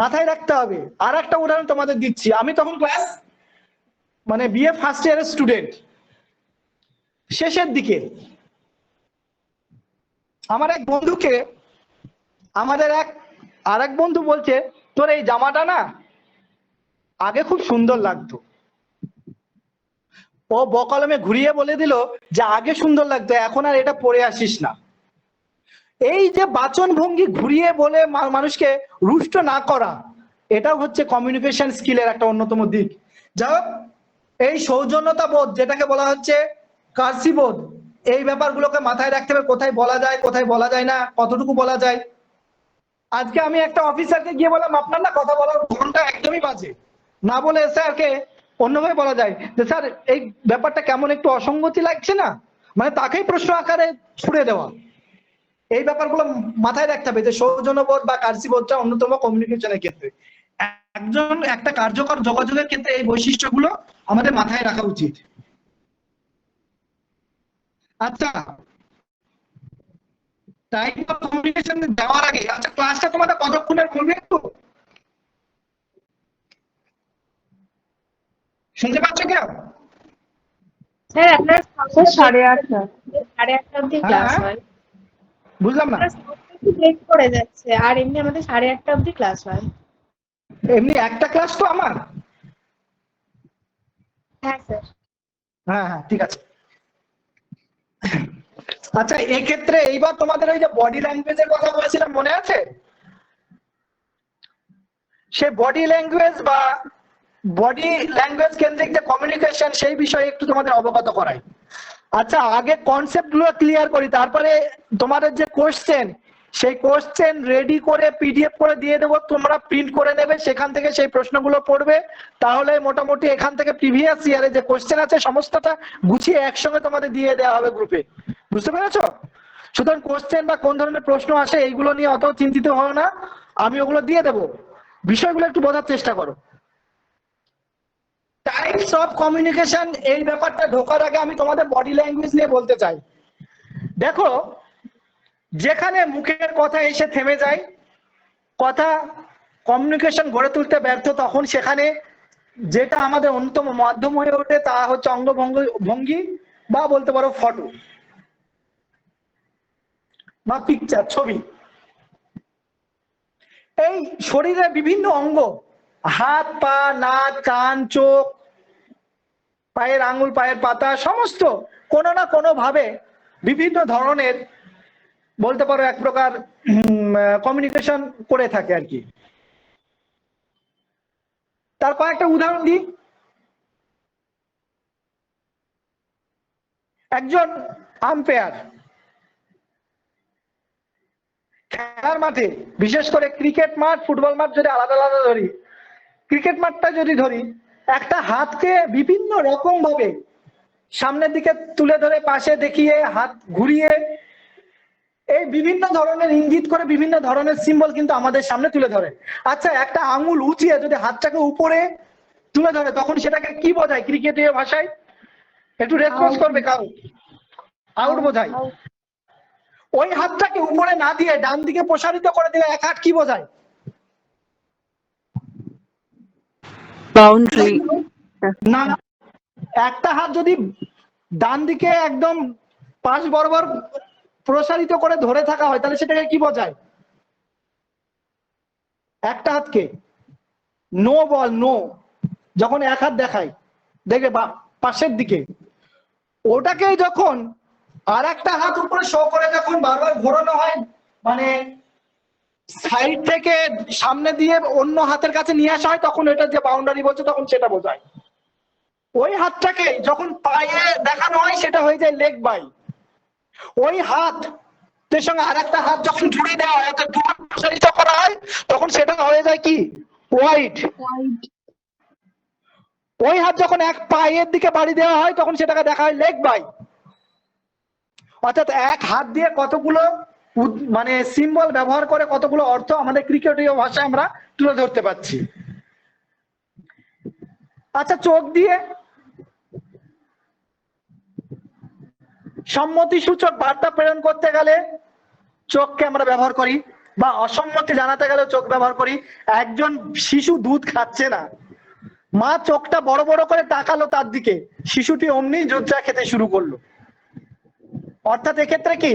মাথায় রাখতে হবে। আর একটা উদাহরণ তোমাদের দিচ্ছি। আমি তখন ক্লাস মানে বিএ ফার্স্ট ইয়ারের স্টুডেন্ট, শেষের দিকে। আমার এক বন্ধুকে আমাদের আরেক বন্ধু বলছে তোর এই জামাটা না আগে খুব সুন্দর লাগতো। ও বকলমে ঘুরিয়ে বলে দিল যে আগে সুন্দর লাগতো, এখন আর এটা পরে আসিস না। এই যে বাচন ভঙ্গি ঘুরিয়ে বলে মানুষকে রুষ্ট না করা, এটাও হচ্ছে কমিউনিকেশন স্কিলের একটা অন্যতম দিক। যাই হোক, এই সৌজন্যতা বোধ যেটাকে বলা হচ্ছে কার্সি বোধ, এই ব্যাপারগুলোকে মাথায় রাখতে হবে। কোথায় বলা যায়, কোথায় বলা যায় না, কতটুকু বলা যায়। আজকে আমি একটা অফিসারকে গিয়ে বললাম আপনার না কথা বলার ধরনটা একদমই বাজে, না বলে স্যারকে অন্যভাবে বলা যায় যে স্যার এই ব্যাপারটা কেমন একটু অসঙ্গতি লাগছে না, মানে তাকেই প্রশ্ন আকারে ছুড়ে দেওয়া। এই ব্যাপারগুলো মাথায় রাখতে হবে যে সৌজন্যবোধ বা কার্সিবোধটা অন্যতম কমিউনিকেশনের ক্ষেত্রে, একজন একটা কার্যকর যোগাযোগের ক্ষেত্রে এই বৈশিষ্ট্যগুলো আমাদের মাথায় রাখা উচিত। আচ্ছা, টাইপ অফ কমিউনিকেশন দেওয়ার আগে, আচ্ছা ক্লাসটা তোমাদের কতক্ষণের করবে একটু শুনতে পাচ্ছ কেউ? স্যার আপনার 8:30 8:30 অবধি ক্লাস হ্যাঁ, হয়। বুঝলাম না। আপনার সাউন্ডটা একটু ব্রেক করে যাচ্ছে, আর এমনি আমাদের 8:30 অবধি ক্লাস হয়। এমনি একটা ক্লাস তো আমার। হ্যাঁ স্যার। হ্যাঁ হ্যাঁ, ঠিক আছে। আচ্ছা, এক্ষেত্রে এইবার তোমাদের ওই যে বডি ল্যাঙ্গুয়েজের কথা বলেছিলাম মনে আছে? সে বডি ল্যাঙ্গুয়েজ বা বডি ল্যাঙ্গুয়েজ কেন্দ্রিক যে কমিউনিকেশন, সেই বিষয়ে একটু তোমাদের অবগত করাই। আচ্ছা, আগে কনসেপ্ট গুলো ক্লিয়ার করি, তারপরে তোমাদের যে কোশ্চেন, সেই কোশ্চেন রেডি করে পিডিএফ করে দিয়ে দেবো, তোমরা প্রিন্ট করে নেবে, সেখান থেকে সেই প্রশ্নগুলো পড়বে। তাহলে মোটামুটি এখান থেকে প্রিভিয়াস ইয়ারে যে কোশ্চেন আছে সমস্তটা গুছিয়ে একসঙ্গে তোমাদের দিয়ে দেওয়া হবে গ্রুপে। বুঝতে পেরেছো? সুতরাং কোশ্চেন বা কোন ধরনের প্রশ্ন আসে এইগুলো নিয়ে অত চিন্তিত হও না, আমি ওগুলো দিয়ে দেবো। বিষয়গুলো একটু বোঝার চেষ্টা করো। টাইপস অফ কমিউনিকেশন, এই ব্যাপারটা ঢোকার আগে আমি তোমাদের বডি ল্যাঙ্গুয়েজ নিয়ে বলতে চাই। দেখো, যেখানে মুখের কথা এসে থেমে যায়, কথা কমিউনিকেশন গড়ে তুলতে ব্যর্থ, তখন সেখানে যেটা আমাদের অন্যতম মাধ্যম হয়ে ওঠে তা হচ্ছে ভঙ্গি বা বলতে পারো ফটো বা পিকচার, ছবি। এই শরীরের বিভিন্ন অঙ্গ, হাত, পা, নাক, কান, চোখ, পায়ের আঙ্গুল, পায়ের পাতা, সমস্ত কোনো না কোনো ভাবে বিভিন্ন ধরনের বলতে পারো এক প্রকার কমিউনিকেশন করে থাকে আর কি। তার কয়েকটা উদাহরণ দিই। একজন আম্পায়ার খেলার মাঠে, বিশেষ করে ক্রিকেট মাঠ, ফুটবল মাঠ যদি আলাদা আলাদা ধরি, ক্রিকেট মাঠটা যদি ধরি, একটা হাতকে বিভিন্ন রকম ভাবে সামনের দিকে তুলে ধরে, পাশে দেখিয়ে, হাত ঘুরিয়ে, এই বিভিন্ন ধরনের ইঙ্গিত করে বিভিন্ন ধরনের সিম্বল কিন্তু আমাদের সামনে তুলে ধরে। আচ্ছা, একটা আঙুল উঁচিয়ে যদি হাতটাকে উপরে তুলে ধরে তখন সেটাকে কি বোঝায় ক্রিকেটীয় ভাষায়? একটু রেসপন্স করবে কারো? আউট বোঝায়। ওই হাতটাকে উপরে না দিয়ে ডান দিকে প্রসারিত করে দিলে এক হাত কি বোঝায়? বাউন্ডারি। না, একটা হাত যদি ডান দিকে একদম পাশ বরাবর প্রসারিত করে ধরে থাকা হয় তাহলে সেটাকে কি বোঝায়? একটা হাতকে নো বল, নো যখন এক হাত দেখায় দেখবে পাশের দিকে, ওটাকে যখন আর একটা হাত উপরে শো করে যখন বারবার ঘোরানো হয়, মানে সাইড থেকে সামনে দিয়ে অন্য হাতের কাছে নিয়ে আসা হয়, তখন এটা যে বাউন্ডারি বলছে তখন সেটা বোঝায়। ওই হাতটাকে যখন পায়ে দেখানো হয় সেটা হয়ে যায় লেগ বাই। ওই হাত সঙ্গে আর একটা হাত যখন জুড়ে দেওয়া হয়, অর্থাৎ দুহাত প্রসারিত করা হয়, তখন সেটা হয়ে যায় কি ওয়াইড। ওই হাত যখন এক পায়ের দিকে বাড়ি দেওয়া হয় তখন সেটাকে দেখা হয় লেগ বাই। অর্থাৎ এক হাত দিয়ে কতগুলো মানে সিম্বল ব্যবহার করে কতগুলো অর্থ আমাদের ক্রিকেটীয় ভাষায় আমরা তুলে ধরতে পারছি। আচ্ছা, চোখ দিয়ে সম্মতি সূচক বার্তা প্রেরণ করতে গেলে চোখকে আমরা ব্যবহার করি, বা অসম্মতি জানাতে গেলে চোখ ব্যবহার করি। একজন শিশু দুধ খাচ্ছে না, মা চোখটা বড় বড় করে তাকালো তার দিকে, শিশুটি অমনি দুধটা খেতে শুরু করলো। অর্থাৎ এক্ষেত্রে কি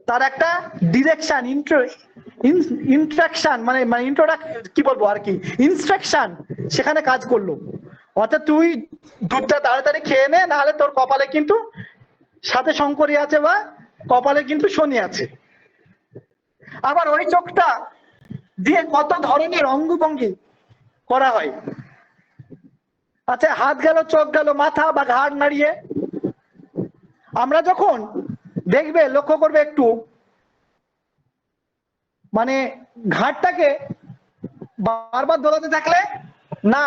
তার একটা ডিরেকশন, ইন্ট্রাকশন, মানে কি বলবো আর কি, ইনস্ট্রাকশন সেখানে কাজ করলো। অর্থাৎ তুই দুধটা তাড়াতাড়ি খেয়ে নে, নাহলে তোর কপালে কিন্তু সাথে শঙ্করী আছে বা কপালে কিন্তু শনি আছে। আবার ওই চোখটা দিয়ে কত ধরনের অঙ্গভঙ্গি করা হয়। আচ্ছা, হাত গেল, চোখ গেল, মাথা বা ঘাড় নাড়িয়ে। আমরা যখন দেখবে, লক্ষ্য করবে একটু, মানে ঘাড়টাকে বারবার দোলাতে থাকলে না,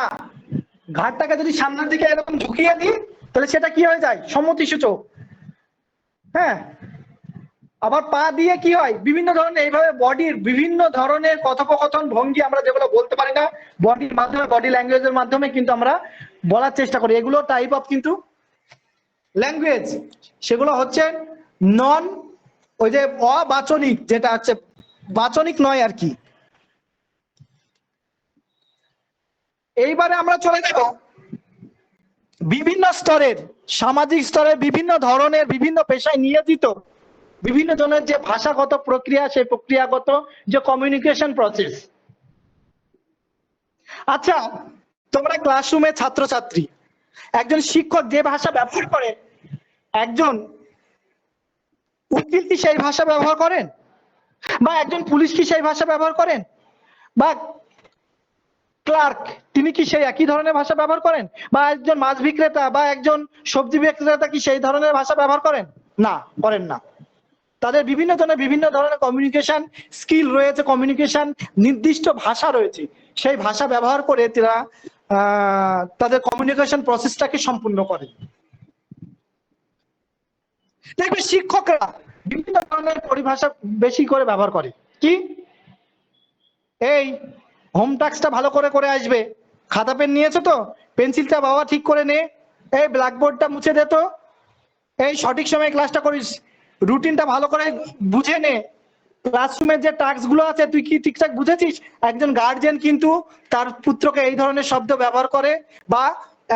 ঘাড়টাকে যদি সামনের দিকে এরকম ঝুঁকিয়ে দিই তাহলে সেটা কি হয়ে যায় সম্মতি সূচক। হ্যাঁ, আবার পা দিয়ে কি হয়, বিভিন্ন ধরনের এইভাবে বডির বিভিন্ন ধরনের কথোপকথন ভঙ্গি আমরা যেগুলো বলতে পারি না, বডির মাধ্যমে, বডি ল্যাঙ্গুয়েজের মাধ্যমে কিন্তু আমরা বলার চেষ্টা করি। এগুলো টাইপ অফ কিন্তু ল্যাঙ্গুয়েজ, সেগুলো হচ্ছে নন, ওই যে অবাচনিক, যেটা হচ্ছে বাচনিক নয় আর কি। এইবারে আমরা চলে যাব বিভিন্ন স্তরের, সামাজিক স্তরে বিভিন্ন ধরনের, বিভিন্ন পেশায় নিয়োজিত বিভিন্ন জনের যে ভাষাগত প্রক্রিয়া, সেই প্রক্রিয়াগত যে কমিউনিকেশন প্রসেস। আচ্ছা, তোমরা ক্লাসরুমে ছাত্রছাত্রী, একজন শিক্ষক যে ভাষা ব্যবহার করে, একজন উকিল কি সেই ভাষা ব্যবহার করেন, বা একজন পুলিশ কি সেই ভাষা ব্যবহার করেন, বা ক্লার্ক তিনি কি সেই একই ধরনের ভাষা ব্যবহার করেন, বা একজন মাছ বিক্রেতা বা একজন সবজি বিক্রেতা কি সেই ধরনের ভাষা ব্যবহার করেন? না, করেন না। তাদের বিভিন্ন জনের বিভিন্ন ধরনের কমিউনিকেশন স্কিল রয়েছে, কমিউনিকেশন নির্দিষ্ট ভাষা রয়েছে, সেই ভাষা ব্যবহার করে তারা তাদের কমিউনিকেশন প্রসেসটাকে সম্পূর্ণ করে। দেখবে শিক্ষকরা বিভিন্ন ধরনের পরিভাষা বেশি করে ব্যবহার করে। কি, এই হোম টাস্কটা ভালো করে করে আসবে, খাতা পেন নিয়েছো তো, পেন্সিলটা বাবা ঠিক করে নে, এই ব্ল্যাকবোর্ডটা মুছে দে তো, এই সঠিক সময়ে ক্লাসটা করিস, রুটিনটা ভালো করে বুঝে নে, ক্লাসরুমের যে টাস্ক গুলো আছে তুই কি ঠিকঠাক বুঝেছিস? একজন গার্জিয়ান কিন্তু তার পুত্রকে এই ধরনের শব্দ ব্যবহার করে, বা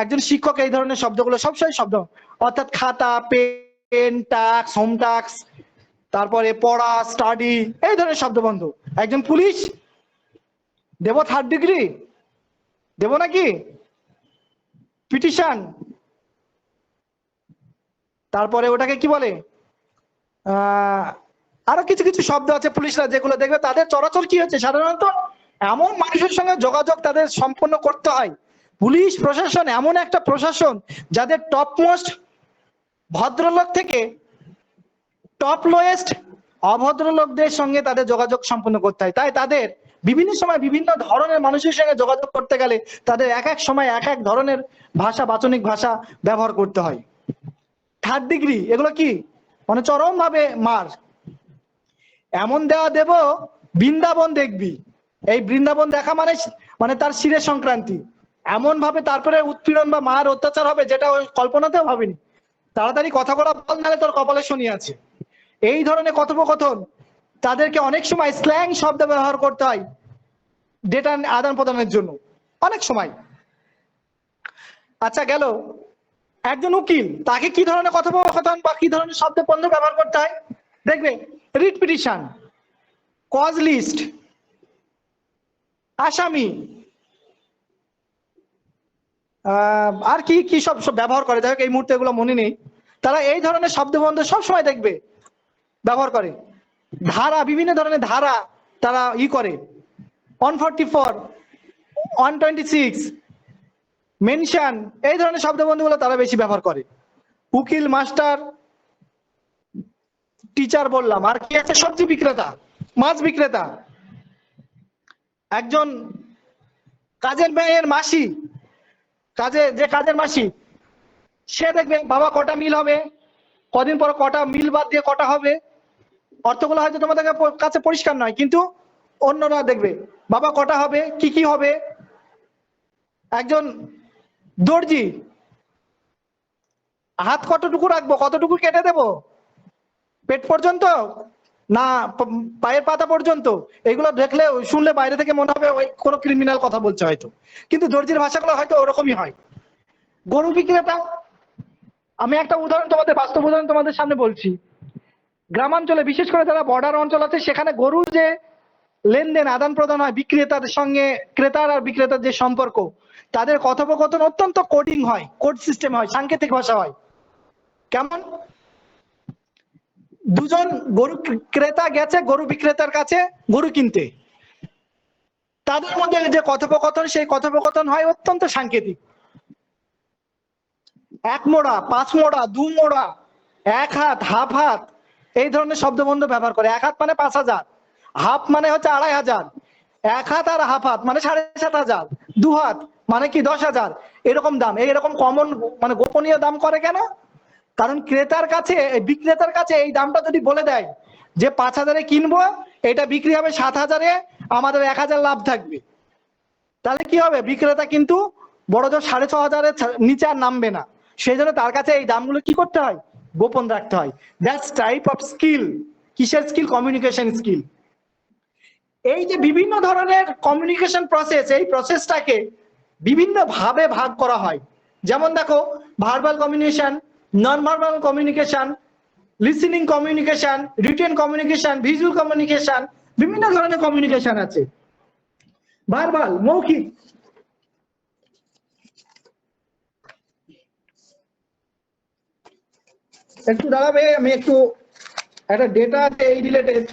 একজন শিক্ষক এই ধরনের শব্দগুলো সবসময় শব্দ, অর্থাৎ খাতা, পেন, টাস্ক, হোম টাস্ক, তারপরে পড়া, স্টাডি, এই ধরনের শব্দ বন্ধু। একজন পুলিশ দেব 3rd ডিগ্রি দেব নাকি, পিটিশন, তারপরে ওটাকে কি বলে, আরো কিছু কিছু শব্দ আছে পুলিশরা যেগুলো দেখবে তাদের চলাচল কি হচ্ছে, সাধারণত এমন মানুষের সঙ্গে যোগাযোগ তাদের সম্পন্ন করতে হয়। পুলিশ প্রশাসন এমন একটা প্রশাসন যাদের টপ মোস্ট ভদ্রলোক থেকে টপ লোয়েস্ট অভদ্রলোকদের সঙ্গে তাদের যোগাযোগ সম্পন্ন করতে হয়। তাই তাদের বিভিন্ন সময় বিভিন্ন ধরনের মানুষের সঙ্গে যোগাযোগ করতে গেলে তাদের এক এক সময় এক এক ধরনের ভাষা, বাচনিক ভাষা ব্যবহার করতে হয়। 3rd ডিগ্রি এগুলো কি, মানে চরম ভাবে মার। এমন দেওয়া দেব বৃন্দাবন দেখবি, এই বৃন্দাবন দেখা মানে মানে তার শিরে সংক্রান্তি, এমন ভাবে তারপরে উৎপীড়ন বা মার অত্যাচার হবে যেটা ওই কল্পনাতেও ভাবিনি। তাড়াতাড়ি কথা বলা বল, নাহলে তোর কপালে শনি আছে। এই ধরনের কথোপকথন, তাদেরকে অনেক সময় স্ল্যাং শব্দ ব্যবহার করতে হয় ডেটা আদান প্রদানের জন্য অনেক সময়। আচ্ছা গেল, একজন উকিল, তাকে কি ধরনের কথোপকথন বা কি ধরনের শব্দ বন্ধ ব্যবহার করতে হয় দেখবে, রিট পিটিশন, কজ লিস্ট, আসামি, আর কি কি সব ব্যবহার করে, যাই হোক এই মুহূর্তে এগুলো মনে নেই। তারা এই ধরনের শব্দবন্ধ সবসময় দেখবে ব্যবহার করে। ধারা, বিভিন্ন ধরনের ধারা তারা করে, 144, 126, মেনশন, এই ধরনের শব্দবন্ধগুলো তারা বেশি ব্যবহার করে। উকিল, মাস্টার, টিচার বললাম, আর কি আছে, সবজি বিক্রেতা, মাছ বিক্রেতা, একজন কাজের মেয়ের মাসি, কাজের মাসি, সে দেখবে বাবা কটা মিল হবে, কদিন পর কটা মিল বাদ দিয়ে কটা হবে, অর্থগুলো হয়তো তোমাদের কাছে পরিষ্কার নয়, কিন্তু অন্যরা দেখবে বাবা কটা হবে, কি কি হবে। একজন দর্জি, হাত কতটুকু রাখবো, কতটুকু কেটে দেব, পেট পর্যন্ত না পায়ের পাতা পর্যন্ত, এগুলো দেখলে শুনলে বাইরে থেকে মনে হবে ওই কোনো ক্রিমিনাল কথা বলছে হয়তো, কিন্তু দর্জির ভাষাগুলো হয়তো ওরকমই হয়। গরু বিক্রেতা, আমি একটা উদাহরণ তোমাদের, বাস্তব উদাহরণ তোমাদের সামনে বলছি। গ্রামাঞ্চলে বিশেষ করে যারা বর্ডার অঞ্চল আছে সেখানে গরু যে লেনদেন আদান প্রদান হয় বিক্রেতার সঙ্গে, ক্রেতার আর বিক্রেতার যে সম্পর্ক, তাদের কথোপকথন অত্যন্ত কোডিং হয়, কোড সিস্টেম হয়, সাংকেতিক ভাষা হয়। কেমন, দুজন গরু ক্রেতা গেছে গরু বিক্রেতার কাছে গরু কিনতে, তাদের মধ্যে যে কথোপকথন, সেই কথোপকথন হয় অত্যন্ত সাংকেতিক। 1 মোড়া, 5 মোড়া, 2 মোড়া, 1 হাত, হাফ হাত, এই ধরনের শব্দবন্ধ ব্যবহার করে। 1 হাত মানে 5,000, হাফ মানে হচ্ছে 2,500, 1 হাত আর হাফ হাত মানে 7,500, 2 হাত মানে কি 10,000, এরকম দাম। এরকম কমন মানে গোপনীয় দাম করে কেন? কারণ ক্রেতার কাছে, বিক্রেতার কাছে এই দামটা যদি বলে দেয় যে 5,000-এ কিনবো, এটা বিক্রি হবে 7,000-এ, আমাদের 1,000 লাভ থাকবে, তাহলে কি হবে, বিক্রেতা কিন্তু বড় জোর 6,500-এর নিচে আর নামবে না। সেই জন্য তার কাছে এই দামগুলো কি করতে হয়, গোপন রাখতে হয়। That's type of skill. কিসের স্কিল? Communication skill. এই যে বিভিন্ন ধরনের কমিউনিকেশন প্রসেস, এই প্রসেসটাকে বিভিন্ন ভাবে ভাগ করা হয়। যেমন দেখো, ভার্বাল কমিউনিকেশন, নন verbal communication, listening communication, written communication, visual communication, বিভিন্ন ধরনের কমিউনিকেশন আছে। ভার্বাল, মৌখিক, একটু দাঁড়াবে, আমি একটু একটা ডেটা আছে এই রিলেটেড।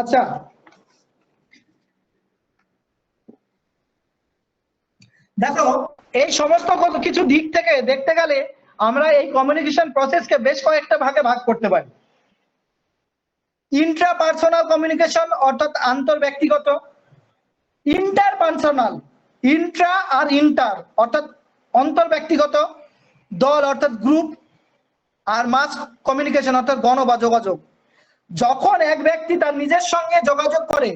আচ্ছা, দেখো এই সমস্ত কিছু দিক থেকে দেখতে গেলে আমরা এই কমিউনিকেশন প্রসেসকে বেশ কয়েকটা ভাগে ভাগ করতে পারি। ইন্ট্রাপার্সোনাল কমিউনিকেশন অর্থাৎ আন্তঃব্যক্তিগত, ইন্টারপার্সোনাল, ইন্ট্রা আর ইন্টার অর্থাৎ অন্তর্ব্যক্তিগত, দল অর্থাৎ গ্রুপ, আর মাস কমিউনিকেশন অর্থাৎ গণ বা যোগাযোগ। যখন এক ব্যক্তি তার নিজের সঙ্গে যোগাযোগ করে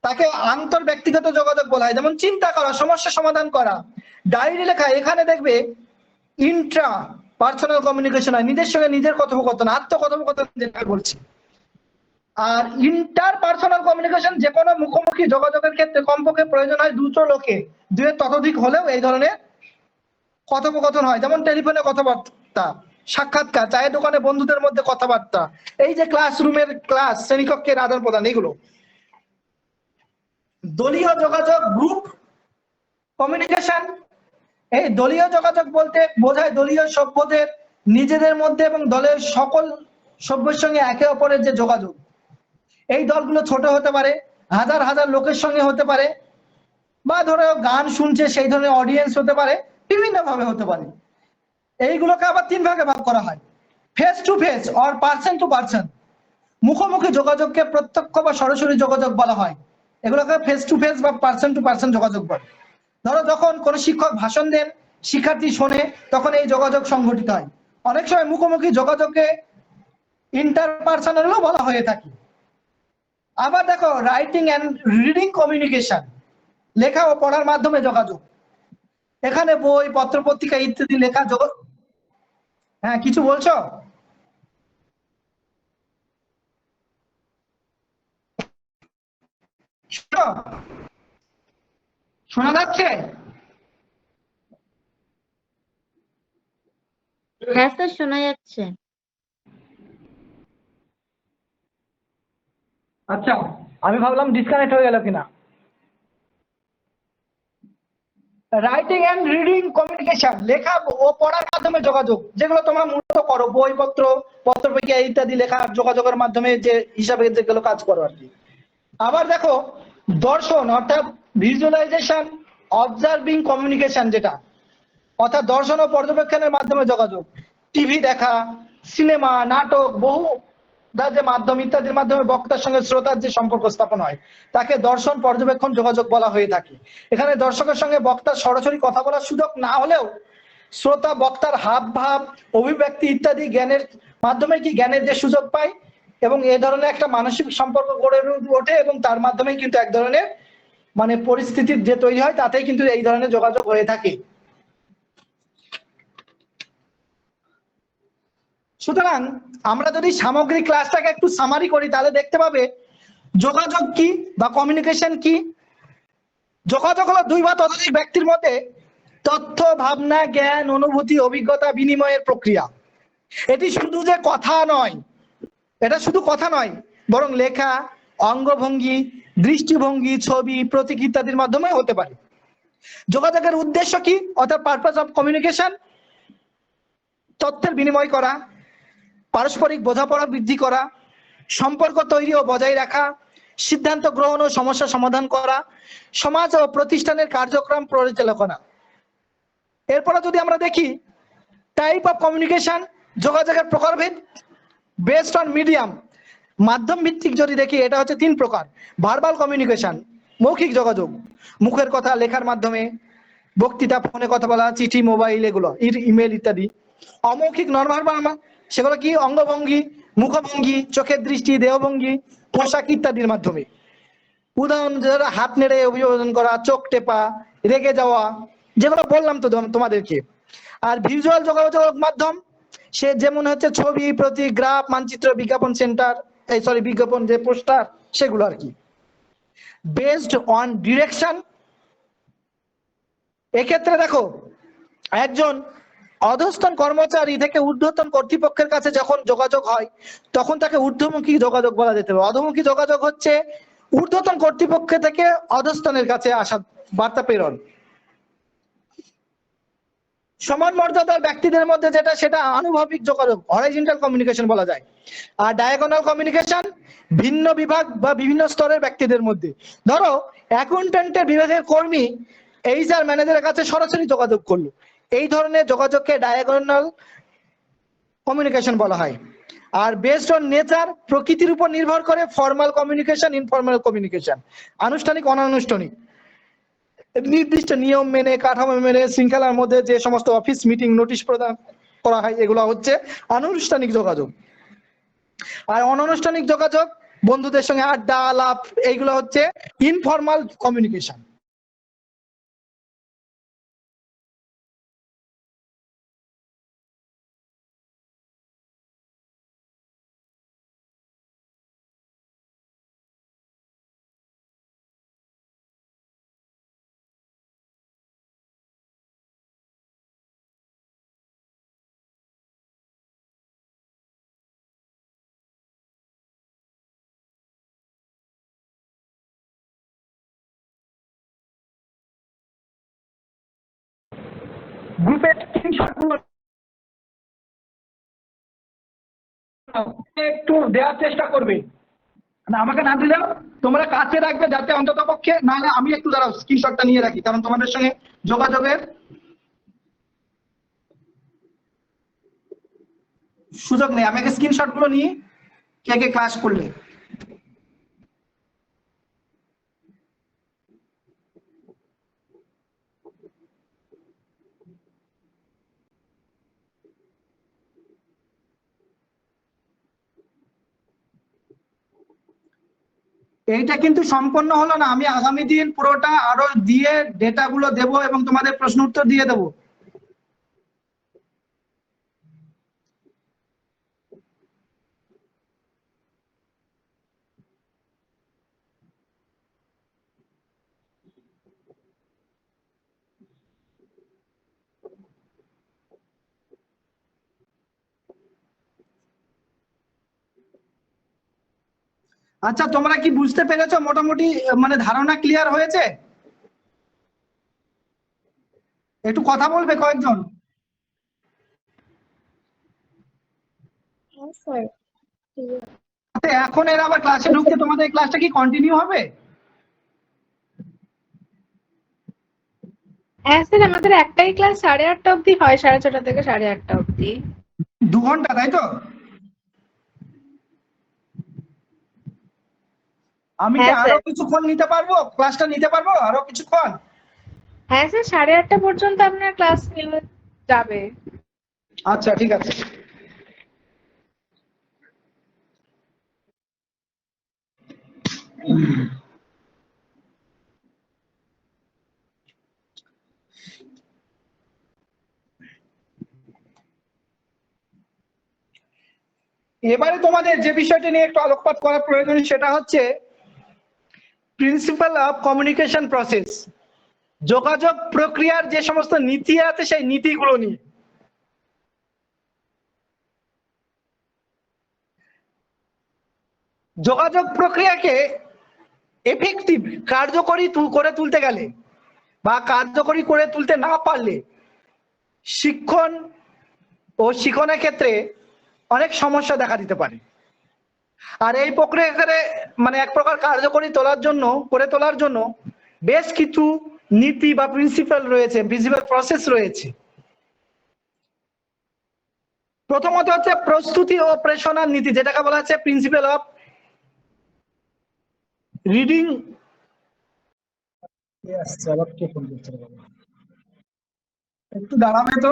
তাকে আন্তর ব্যক্তিগত যোগাযোগ বলা হয়। যেমন চিন্তা করা, সমস্যা সমাধান করা, ডায়েরি লেখা, এখানে দেখবে ইন্ট্রা পার্সোনাল কমিউনিকেশন হয়, নিজের সঙ্গে নিজের কথোপকথন, আত্মকথোপকথন যেটা বলছি। আর ইন্টার পার্সোনাল কমিউনিকেশন যে কোনো মুখোমুখি যোগাযোগের ক্ষেত্রে কমপক্ষে প্রয়োজন হয় দুটো লোকে, দুয়ের ততোধিক হলেও এই ধরনের কথোপকথন হয়। যেমন টেলিফোনে কথাবার্তা, সাক্ষাৎকার, চায়ের দোকানে বন্ধুদের মধ্যে কথাবার্তা, এই যে ক্লাসরুমের ক্লাস, শ্রেণীকক্ষের আদান প্রদান, এগুলো। দলীয় যোগাযোগ, গ্রুপ কমিউনিকেশন। এই দলীয় যোগাযোগ বলতে বোঝায় দলীয় সভ্যদের নিজেদের মধ্যে এবং দলের সকল সভ্যের সঙ্গে একে অপরের যে যোগাযোগ। এই দলগুলো ছোট হতে পারে, হাজার হাজার লোকের সঙ্গে হতে পারে, বা ধরো গান শুনছে সেই ধরনের অডিয়েন্স হতে পারে, বিভিন্ন ভাবে হতে পারে। এইগুলোকে আবার তিন ভাগে ভাগ করা হয়। Face to face or person to person, মুখোমুখি যোগাযোগকে প্রত্যক্ষ বা সরাসরি যোগাযোগ বলা হয়। এগুলোকে ফেস টু ফেস বা পার্সন টু পার্সন যোগাযোগ বলে। ধরো যখন কোনো শিক্ষক ভাষণ দেন, শিক্ষার্থী শোনে, তখন এই যোগাযোগ সংঘটিত হয়। অনেক সময় মুখোমুখি যোগাযোগকে ইন্টারপার্সোনালও বলা হয়ে থাকে। আবার দেখো রাইটিং এন্ড রিডিং কমিউনিকেশন, লেখা ও পড়ার মাধ্যমে যোগাযোগ। এখানে বই, পত্র পত্রিকা ইত্যাদি লেখা যোগাযোগ। হ্যাঁ, কিছু বলছো? শোনা যাচ্ছে? হ্যাঁ স্যার, শোনা যাচ্ছে। আচ্ছা, আমি ভাবলাম ডিসকানেক্ট হয়ে গেল কিনা। রাইটিং এন্ড রিডিং কমিউনিকেশন, লেখা ও পড়ার মাধ্যমে যোগাযোগ, যেগুলো তোমরা মূলত করো, বইপত্র, পত্রপত্রিকা ইত্যাদি লেখা যোগাযোগের মাধ্যমে যে হিসাবে যেগুলো কাজ করো আর কি। আবার দেখো দর্শন অর্থাৎ ভিজুয়ালাইজেশন, অবজার্ভিং কমিউনিকেশন, যেটা অর্থাৎ দর্শন ও পর্যবেক্ষণের মাধ্যমে যোগাযোগ। টিভি দেখা, সিনেমা, নাটক, বহু যে মাধ্যম ইত্যাদির মাধ্যমে বক্তার সঙ্গে শ্রোতার যে সম্পর্ক স্থাপন হয় তাকে দর্শন পর্যবেক্ষণ যোগাযোগ বলা হয়ে থাকে। এখানে দর্শকের সঙ্গে বক্তার সরাসরি কথা বলার সুযোগ না হলেও শ্রোতা বক্তার হাব ভাব, অভিব্যক্তি ইত্যাদি জ্ঞানের মাধ্যমে জ্ঞানের যে সুযোগ পায় এবং এ ধরনের একটা মানসিক সম্পর্ক গড়ে ওঠে এবং তার মাধ্যমে কিন্তু এক ধরনের পরিস্থিতির যে তৈরি হয় তাতেই কিন্তু এই ধরনের যোগাযোগ হয়ে থাকে। সুতরাং আমরা যদি সামগ্রিক ক্লাসটাকে একটু সামারি করি তাহলে দেখতে পাবে যোগাযোগ কি বা কমিউনিকেশন কি। যোগাযোগ হলো দুই বা ততোধিক ব্যক্তির মধ্যে তথ্য, ভাবনা, জ্ঞান, অনুভূতি, অভিজ্ঞতা বিনিময়ের প্রক্রিয়া। এটি শুধু যে কথা নয়, এটা শুধু কথা নয়, বরং লেখা, অঙ্গভঙ্গি, দৃষ্টিভঙ্গি, ছবি, প্রতীক ইত্যাদির মাধ্যমে হতে পারে। যোগাযোগের উদ্দেশ্য কি অর্থাৎ পারপাস অফ কমিউনিকেশন, তথ্যের বিনিময় করা, পারস্পরিক বোঝাপড়া বৃদ্ধি করা, সম্পর্ক তৈরি ও বজায় রাখা, সিদ্ধান্ত গ্রহণ ও সমস্যা সমাধান করা, সমাজ ও প্রতিষ্ঠানের কার্যক্রম পরিচালনা। এরপরে যদি আমরা দেখি টাইপ অফ কমিউনিকেশন, যোগাযোগের প্রকারভেদ বেসড অন মিডিয়াম, মাধ্যম ভিত্তিক যদি দেখি এটা হচ্ছে তিন প্রকার। ভার্বাল কমিউনিকেশন, মৌখিক যোগাযোগ, মুখের কথা, লেখার মাধ্যমে, বক্তৃতা, ফোনে কথা বলা, চিঠি, মোবাইল, এগুলো ইমেল ইত্যাদি। অমৌখিক নন ভার্বাল, সেগুলো কি অঙ্গভঙ্গি, মুখভঙ্গি, চোখের দৃষ্টি, দেহভঙ্গি, পোশাক ইত্যাদির মাধ্যমে। উদাহরণ যারা হাত নেড়ে অভিযোজন করা, চোখ টেপা, রেগে যাওয়া, যেগুলো বললাম তো তোমাদেরকে। আর ভিজুয়াল যোগাযোগ মাধ্যম সে যেমন হচ্ছে ছবি, প্রতীক, গ্রাফ, মানচিত্র, বিজ্ঞাপন সেন্টার, বিজ্ঞাপন যে পোস্টার, সেগুলো আর কি। বেসড অন ডিরেকশন, এক্ষেত্রে দেখো একজন অধস্তন কর্মচারী থেকে ঊর্ধ্বতন কর্তৃপক্ষের কাছে যখন যোগাযোগ হয় তখন তাকে ঊর্ধ্বমুখী যোগাযোগ বলা যেতে পারে। অধোমুখী যোগাযোগ হচ্ছে ঊর্ধ্বতন কর্তৃপক্ষ থেকে অধস্তনের কাছে আসা বার্তা প্রেরণ। সমান মর্যাদার ব্যক্তিদের মধ্যে যেটা সেটা আনুভবিক যোগাযোগ, হরাইজন্টাল কমিউনিকেশন বলা যায়। আর ডায়াগোনাল কমিউনিকেশন ভিন্ন বিভাগ বা বিভিন্ন স্তরের ব্যক্তিদের মধ্যে। ধরো অ্যাকাউন্টেন্টের বিভাগের কর্মী এইচআর ম্যানেজারের কাছে সরাসরি যোগাযোগ করলো, এই ধরনের যোগাযোগকে ডায়াগোনাল কমিউনিকেশন বলা হয়। আর বেসড অন নেচার, প্রকৃতির উপর নির্ভর করে ফর্মাল কমিউনিকেশন, ইনফর্মাল কমিউনিকেশন, আনুষ্ঠানিক অনানুষ্ঠানিক, নির্দিষ্ট নিয়ম মেনে, কাঠামো মেনে, শৃঙ্খলার মধ্যে যে সমস্ত অফিস মিটিং নোটিশ প্রদান করা হয় এগুলো হচ্ছে আনুষ্ঠানিক যোগাযোগ। আর অনানুষ্ঠানিক যোগাযোগ বন্ধুদের সঙ্গে আড্ডা আলাপ, এইগুলো হচ্ছে ইনফর্মাল কমিউনিকেশন। গ্রুপের স্ক্রিনশটগুলো একটু দেওয়ার চেষ্টা করবে, মানে আমাকে না দিলেও তোমরা কাছে রাখবে, যাতে অন্তত পক্ষে, নাহলে আমি একটু দাঁড়াও স্ক্রিনশটটা নিয়ে রাখি, কারণ তোমাদের সঙ্গে যোগাযোগের সুযোগ নেই। আমি আগে স্ক্রিনশট গুলো নিই, কে কে ক্লাস করলে। এইটা কিন্তু সম্পন্ন হলো না, আমি আগামী দিন পুরোটা আরো দিয়ে ডেটা গুলো দেবো এবং তোমাদের প্রশ্ন উত্তর দিয়ে দেবো। আচ্ছা, তোমরা কি বুঝতে পেরেছো মোটামুটি, মানে ধারণা ক্লিয়ার হয়েছে? একটু কথা বলবে কয়েকজন। হ্যাঁ স্যার। আচ্ছা, এখন এর আবার ক্লাসে ঢুকতে তোমাদের ক্লাসটা কি কন্টিনিউ হবে? হ্যাঁ স্যার, আমাদের একটাই ক্লাস 8:30 অবধি হয়, 6:30 থেকে 8:30 অবধি। 2 ঘন্টা, তাই তো? আমি কি হ্যাঁ আরো স্যার। কিছুক্ষণ নিতে পারবো, ক্লাসটা নিতে পারবো আরো কিছুক্ষণ? হ্যাঁ স্যার, 8:30 পর্যন্ত আপনার ক্লাস নিলে যাবে। আচ্ছা, ঠিক আছে। এবারে তোমাদের যে বিষয়টা নিয়ে একটু আলোকপাত করা প্রয়োজন, সেটা হচ্ছে প্রিন্সিপাল অফ কমিউনিকেশন প্রসেস, যোগাযোগ প্রক্রিয়ার যে সমস্ত নীতি আছে সেই নীতিগুলো নিয়ে। যোগাযোগ প্রক্রিয়াকে এফেক্টিভ, কার্যকরী করে তুলতে গেলে বা কার্যকরী করে তুলতে না পারলে শিক্ষণ ও শিক্ষণের ক্ষেত্রে অনেক সমস্যা দেখা দিতে পারে। আর এই প্রক্রিয়াকে মানে এক প্রকার কার্যকরী করে তোলার জন্য বেশ কিছু নীতি বা প্রিন্সিপাল রয়েছে, প্রিন্সিপাল প্রসেস রয়েছে। প্রথমত হচ্ছে প্রস্তুতি ও প্রেষণার নীতি, যেটাকে বলা হচ্ছে প্রিন্সিপাল অফ রিডিং। একটু দাঁড়াবে তো।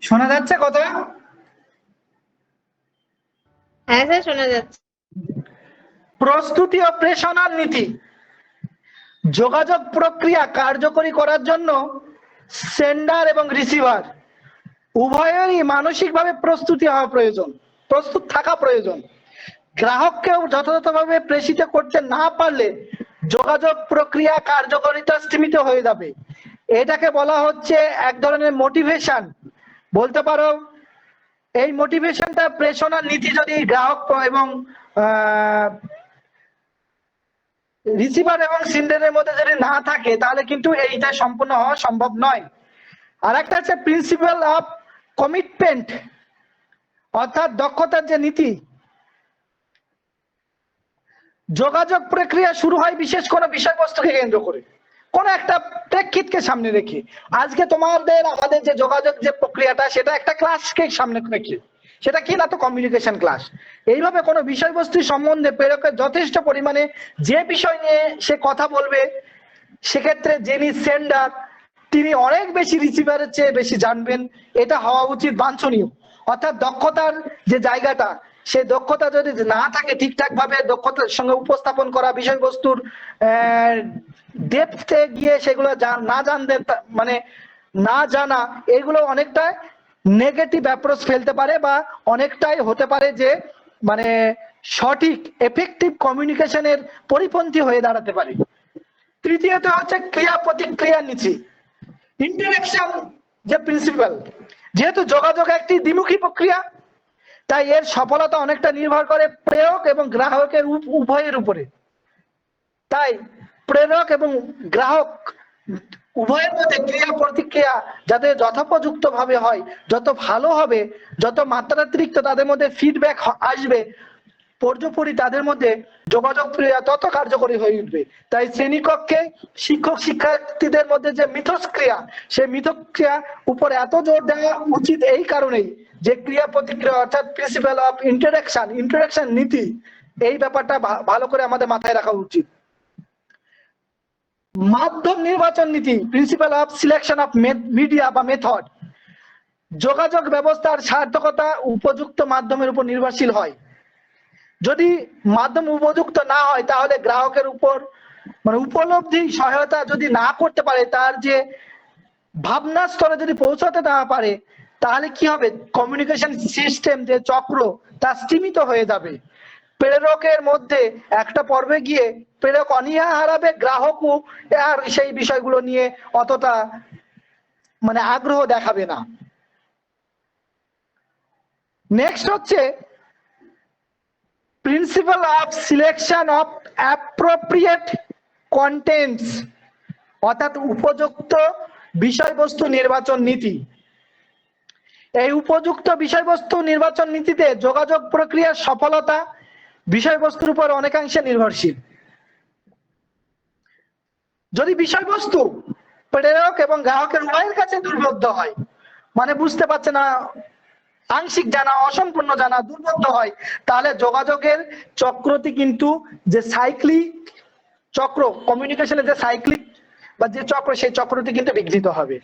শোনা যাচ্ছে কথা? হ্যাঁ স্যার, শোনা যাচ্ছে। প্রস্তুতি ও প্রেষণার নীতি, যোগাযোগ প্রক্রিয়া কার্যকরী করার জন্য সেন্ডার এবং রিসিভার উভয়েরই মানসিকভাবে প্রস্তুত থাকা প্রয়োজন। গ্রাহককেও যথাযথভাবে প্রেষিত করতে না পারলে যোগাযোগ প্রক্রিয়া কার্যকারিতা স্তীমিত হয়ে যাবে। এটাকে বলা হচ্ছে এক ধরনের মোটিভেশন বলতে পারো। এই মোটিভেশনটা প্রেষণার নীতি যদি গ্রাহক এবং রিসিভার এবং সেন্ডারের মধ্যে যদি না থাকে তাহলে কিন্তু এইটা সম্পূর্ণ হওয়া সম্ভব নয়। আর একটা হচ্ছে প্রিন্সিপাল অফ কমিটমেন্ট, অর্থাৎ দক্ষতার যে নীতি। যোগাযোগ প্রক্রিয়া শুরু হয় বিশেষ কোনো বিষয়বস্তুকে কেন্দ্র করে, কোন একটা প্রেক্ষিতকে সামনে রেখে। আজকে তোমাদের আমাদের যে যোগাযোগ যে প্রক্রিয়াটা সেটা একটা ক্লাসকে সামনে রেখে, সেটা কি না তো কমিউনিকেশন ক্লাস। এইভাবে কোনো বিষয়বস্তু সম্বন্ধে প্রেরকের যথেষ্ট পরিমাণে যে বিষয় নিয়ে সে কথা বলবে, সেক্ষেত্রে যিনি সেন্ডার তিনি অনেক বেশি রিসিভারের চেয়ে বেশি জানবেন, এটা হওয়া উচিত বাঞ্ছনীয়। অর্থাৎ দক্ষতার যে জায়গাটা, সেই দক্ষতা যদি না থাকে ঠিকঠাক ভাবে দক্ষতার সঙ্গে উপস্থাপন করা বিষয়বস্তুর ডেপথে গিয়ে সেগুলো না জানতেন মানে না জানা, এগুলো অনেকটা নেগেটিভ অ্যাপ্রোচ ফেলতে পারে বা অনেকটাই হতে পারে যে মানে সঠিক এফেক্টিভ কমিউনিকেশনের পরিপন্থী হয়ে দাঁড়াতে পারে। তৃতীয়ত হচ্ছে ক্রিয়া প্রতিক্রিয়া নীতি, ইন্টারেকশন যে প্রিন্সিপাল। যেহেতু যোগাযোগ একটি দ্বিমুখী প্রক্রিয়া, তাই এর সফলতা অনেকটা নির্ভর করে প্রেরক এবং গ্রাহকের উভয়ের উপরে। তাই প্রেরক এবং গ্রাহক উভয়ের মধ্যে ক্রিয়া প্রতিক্রিয়া যাতে যথোপযুক্ত ভাবে হয়, যত ভালো হবে, যত মাত্রাতিরিক্ত তাদের মধ্যে ফিডব্যাক আসবে, পর্যপরি তাদের মধ্যে যোগাযোগ প্রক্রিয়া তত কার্যকরী হয়ে উঠবে। তাই শ্রেণীকক্ষে শিক্ষক শিক্ষার্থীদের মধ্যে যে মিথস্ক্রিয়া, সেই মিথস্ক্রিয়া উপর এত জোর দেওয়া উচিত এই কারণেই যে ক্রিয়া প্রতিক্রিয়া অর্থাৎ প্রিন্সিপাল অফ ইন্টারেকশন নীতি, এই ব্যাপারটা ভালো করে আমাদের মাথায় রাখা উচিত। মাধ্যম নির্বাচন নীতি, principal of selection of media বা মেথড। যোগাযোগ ব্যবস্থার সার্থকতা উপযুক্ত মাধ্যমের উপর নির্ভরশীল হয়। যদি মাধ্যম উপযুক্ত না হয় তাহলে গ্রাহকের উপর মানে উপলব্ধি সহায়তা যদি না করতে পারে, তার যে ভাবনা স্তরে যদি পৌঁছাতে না পারে, তাহলে কি হবে, কমিউনিকেশন সিস্টেম যে চক্র তা স্তীমিত হয়ে যাবে। প্রেরকের মধ্যে একটা পর্বে গিয়ে প্রেরক অনীহা হারাবে, গ্রাহকও আর সেই বিষয়গুলো নিয়ে অতটা মানে আগ্রহ দেখাবে না। নেক্সট হচ্ছে principal of selection of appropriate contents, অর্থাৎ উপযুক্ত বিষয়বস্তু নির্বাচন নীতি। এই উপযুক্ত বিষয়বস্তু নির্বাচন নীতিতে যোগাযোগ প্রক্রিয়ার সফলতা বিষয়বস্তুর উপর অনেকাংশে নির্ভরশীল। যদি বিষয়বস্তু প্রেরক এবং গ্রাহকের উভয়ের কাছে দুর্বোধ্য হয়, মানে বুঝতে পারছে না, আংশিক জানা, অসম্পূর্ণ জানা, দুর্বোধ্য হয়, তাহলে যোগাযোগের চক্রটি কিন্তু যে সাইক্লিক চক্র, কমিউনিকেশনের যে সাইক্লিক বা যে চক্র, সেই চক্রটি কিন্তু বিঘ্নিত হবে,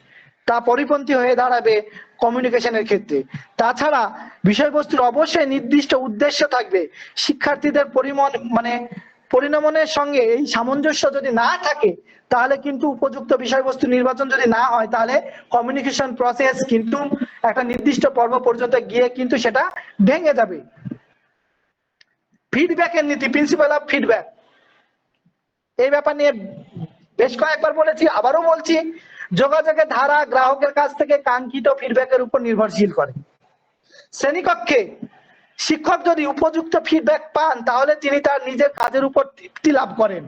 তা পরিপন্থী হয়ে দাঁড়াবে কমিউনিকেশনের ক্ষেত্রে। তাছাড়া বিষয়বস্তুর অবশ্যই নির্দিষ্ট উদ্দেশ্য থাকবে। শিক্ষার্থীদের পরিণমনের সঙ্গে এই সামঞ্জস্য যদি না থাকে, তাহলে কিন্তু উপযুক্ত বিষয়বস্তু নির্বাচন যদি না হয়, তাহলে কমিউনিকেশন প্রসেস কিন্তু একটা নির্দিষ্ট পর্ব পর্যন্ত গিয়ে কিন্তু সেটা ভেঙে যাবে। ফিডব্যাকের নীতি, প্রিন্সিপাল অফ ফিডব্যাক, এই ব্যাপার নিয়ে বেশ কয়েকবার বলেছি, আবারও বলছি। যোগাযোগের ধারা গ্রাহকের কাছ থেকে কাঙ্ক্ষিত ফিডব্যাকের উপর নির্ভরশীল করে। শ্রেণীকক্ষে শিক্ষক যদি উপযুক্ত ফিডব্যাক পান, তাহলে তিনি তার নিজের কাজের উপর তৃপ্তি লাভ করেন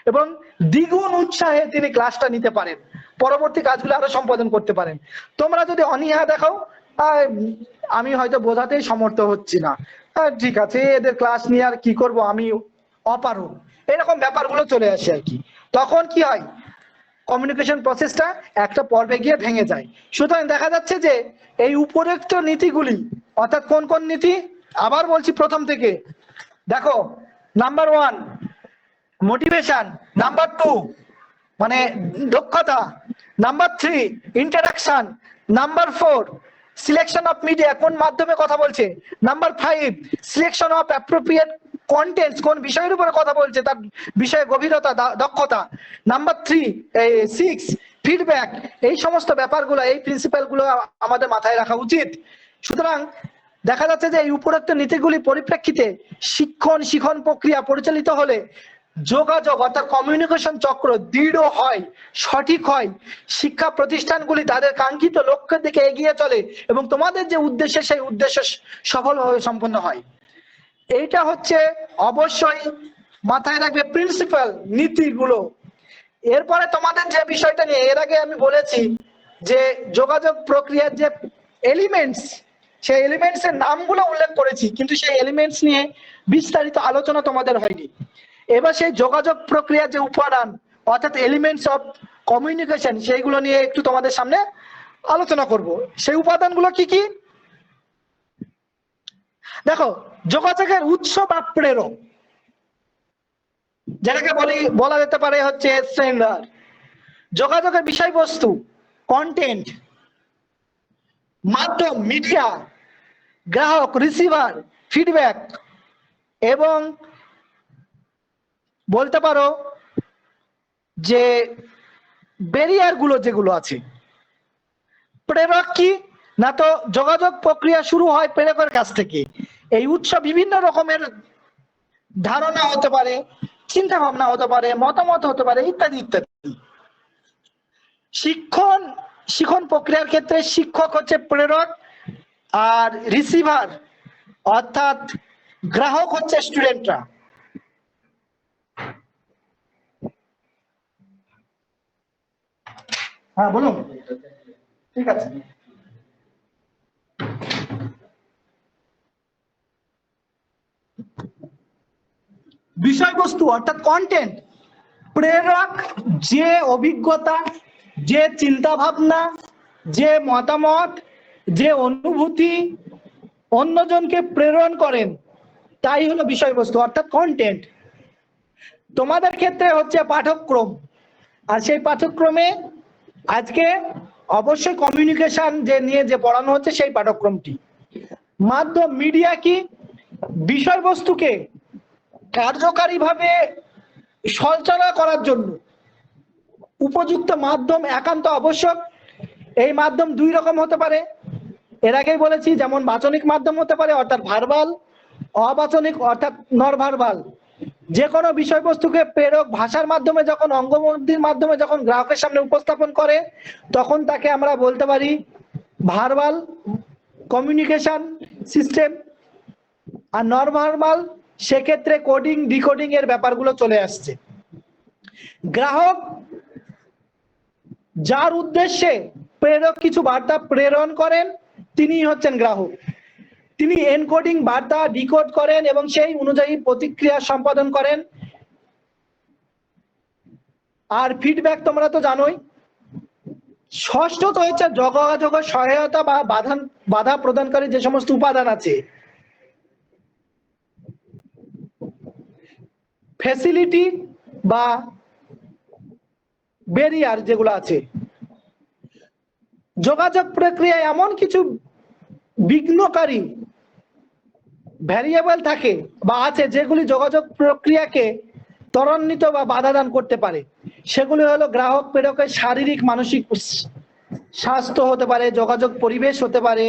এবং দ্বিগুণ উৎসাহে তিনি ক্লাসটা নিতে পারেন, পরবর্তী কাজগুলো আরো সম্পাদন করতে পারেন। তোমরা যদি অনীহা দেখাও, আমি হয়তো বোঝাতেই সমর্থ হচ্ছি না, ঠিক আছে, এদের ক্লাস নিয়ে আর কি করব, আমি অপারগ, এরকম ব্যাপারগুলো চলে আসে আর কি। তখন কি হয়, কমিউনিকেশন প্রসেসটা একটা পর্বে গিয়ে ভেঙে যায়। সুতরাং দেখা যাচ্ছে যে এই উপরোক্ত নীতিগুলি, অর্থাৎ কোন কোন নীতি, আবার বলছি প্রথম থেকে দেখো। নাম্বার 1 মোটিভেশন, নাম্বার 2 মানে দক্ষতা, number 3 interaction, number 4 selection of media, কোন মাধ্যমে কথা বলছে, number 5 selection of appropriate contents, কোন বিষয়ের উপরে কথা বলছে তার বিষয়ে গভীরতা দক্ষতা, নাম্বার 6 ফিডব্যাক। এই সমস্ত ব্যাপারগুলো, এই প্রিন্সিপালগুলো আমাদের মাথায় রাখা উচিত। সুতরাং দেখা যাচ্ছে যে এই উপরোক্ত নীতিগুলি পরিপ্রেক্ষিতে শিক্ষণ প্রক্রিয়া পরিচালিত হলে যোগাযোগ অর্থাৎ কমিউনিকেশন চক্র দৃঢ় হয়, সঠিক হয়, শিক্ষা প্রতিষ্ঠানগুলি তাদের কাঙ্ক্ষিত লক্ষ্যের দিকে এগিয়ে চলে এবং তোমাদের যে উদ্দেশ্য সেই উদ্দেশ্য সফলভাবে সম্পন্ন হয়। এইটা হচ্ছে অবশ্যই মাথায় রাখবে প্রিন্সিপাল নীতিগুলো। এরপরে তোমাদের যে বিষয়টা নিয়ে এর আগে আমি বলেছি যে যোগাযোগ প্রক্রিয়ার যে এলিমেন্টস, সেই এলিমেন্টস এর নামগুলো উল্লেখ করেছি, কিন্তু সেই এলিমেন্টস নিয়ে বিস্তারিত আলোচনা তোমাদের হয়নি। এবার সেই যোগাযোগ প্রক্রিয়ার যে উপাদান অর্থাৎ এলিমেন্টস অফ কমিউনিকেশন, সেইগুলো নিয়ে একটু তোমাদের সামনে আলোচনা করব। সেই উপাদানগুলো কি কি? দেখো, যোগাযোগের উৎস বা প্রেরক, যেটাকে বলা যেতে পারে হচ্ছে সেন্ডার। যোগাযোগের বিষয়বস্তু কন্টেন্ট, মাধ্যম মিডিয়া, গ্রাহক রিসিভার ফিডব্যাক, এবং বলতে পারো যে ব্যারিয়ার গুলো যেগুলো আছে। প্রেরক কি না, তো যোগাযোগ প্রক্রিয়া শুরু হয় প্রেরকের কাছ থেকে। এই উৎস বিভিন্ন রকমের ধারণা হতে পারে, চিন্তা ভাবনা হতে পারে, মতামত হতে পারে, ইত্যাদি ইত্যাদি। শিক্ষণ প্রক্রিয়ার ক্ষেত্রে শিক্ষক হচ্ছে প্রেরক, আর রিসিভার অর্থাৎ গ্রাহক হচ্ছে স্টুডেন্টরা। হ্যাঁ বলুন। ঠিক আছে, বিষয়বস্তু অর্থাৎ কন্টেন্ট। প্রেরক যে অভিজ্ঞতা, যে চিন্তা ভাবনা, যে মতামত, যে অনুভূতি অন্যজনকে প্রেরণ করেন, তাই হলো বিষয়বস্তু অর্থাৎ কন্টেন্ট। তোমাদের ক্ষেত্রে হচ্ছে পাঠ্যক্রম, আর সেই পাঠ্যক্রমে আজকে অবশ্যই কমিউনিকেশন যে নিয়ে যে পড়ানো হচ্ছে সেই পাঠ্যক্রমটি। মাধ্যম মিডিয়া কি? বিষয়বস্তুকে কার্যকারীভাবে সঞ্চালনা করার জন্য উপযুক্ত মাধ্যম একান্ত আবশ্যক। এই মাধ্যম দুই রকম হতে পারে, এর আগেই বলেছি, যেমন বাচনিক মাধ্যম হতে পারে অর্থাৎ ভার্বাল, অবাচনিক অর্থাৎ নন ভার্বাল। যে কোনো বিষয়বস্তুকে প্রেরক ভাষার মাধ্যমে যখন অঙ্গভঙ্গির মাধ্যমে যখন গ্রাহকের সামনে উপস্থাপন করে, তখন তাকে আমরা বলতে পারি ভার্বাল কমিউনিকেশন সিস্টেম। আর নন ভার্বাল, সেক্ষেত্রে কোডিং ডিকোডিং এর ব্যাপারগুলো চলে আসছে। গ্রাহক যার উদ্দেশ্যে প্রেরক কিছু বার্তা প্রেরণ করেন, তিনি হচ্ছেন গ্রাহক। তিনি এনকোডিং বার্তা ডিকোড করেন এবং সেই অনুযায়ী প্রতিক্রিয়া সম্পাদন করেন। আর ফিডব্যাক তোমরা তো জানোই। ষষ্ঠত হচ্ছে যোগাযোগের সহায়তা বা বাধা প্রদানকারী যে সমস্ত উপাদান আছে, ফ্যাসিলিটি বা ব্যারিয়ার যেগুলো আছে। যোগাযোগ প্রক্রিয়ায় এমন কিছু বিঘ্নকারী ভ্যারিয়েবল থাকে বা আছে যেগুলি যোগাযোগ প্রক্রিয়াকে ত্বরান্বিত বা বাধা দান করতে পারে। সেগুলি হলো গ্রাহক প্রেরকের শারীরিক মানসিক স্বাস্থ্য হতে পারে, যোগাযোগ পরিবেশ হতে পারে।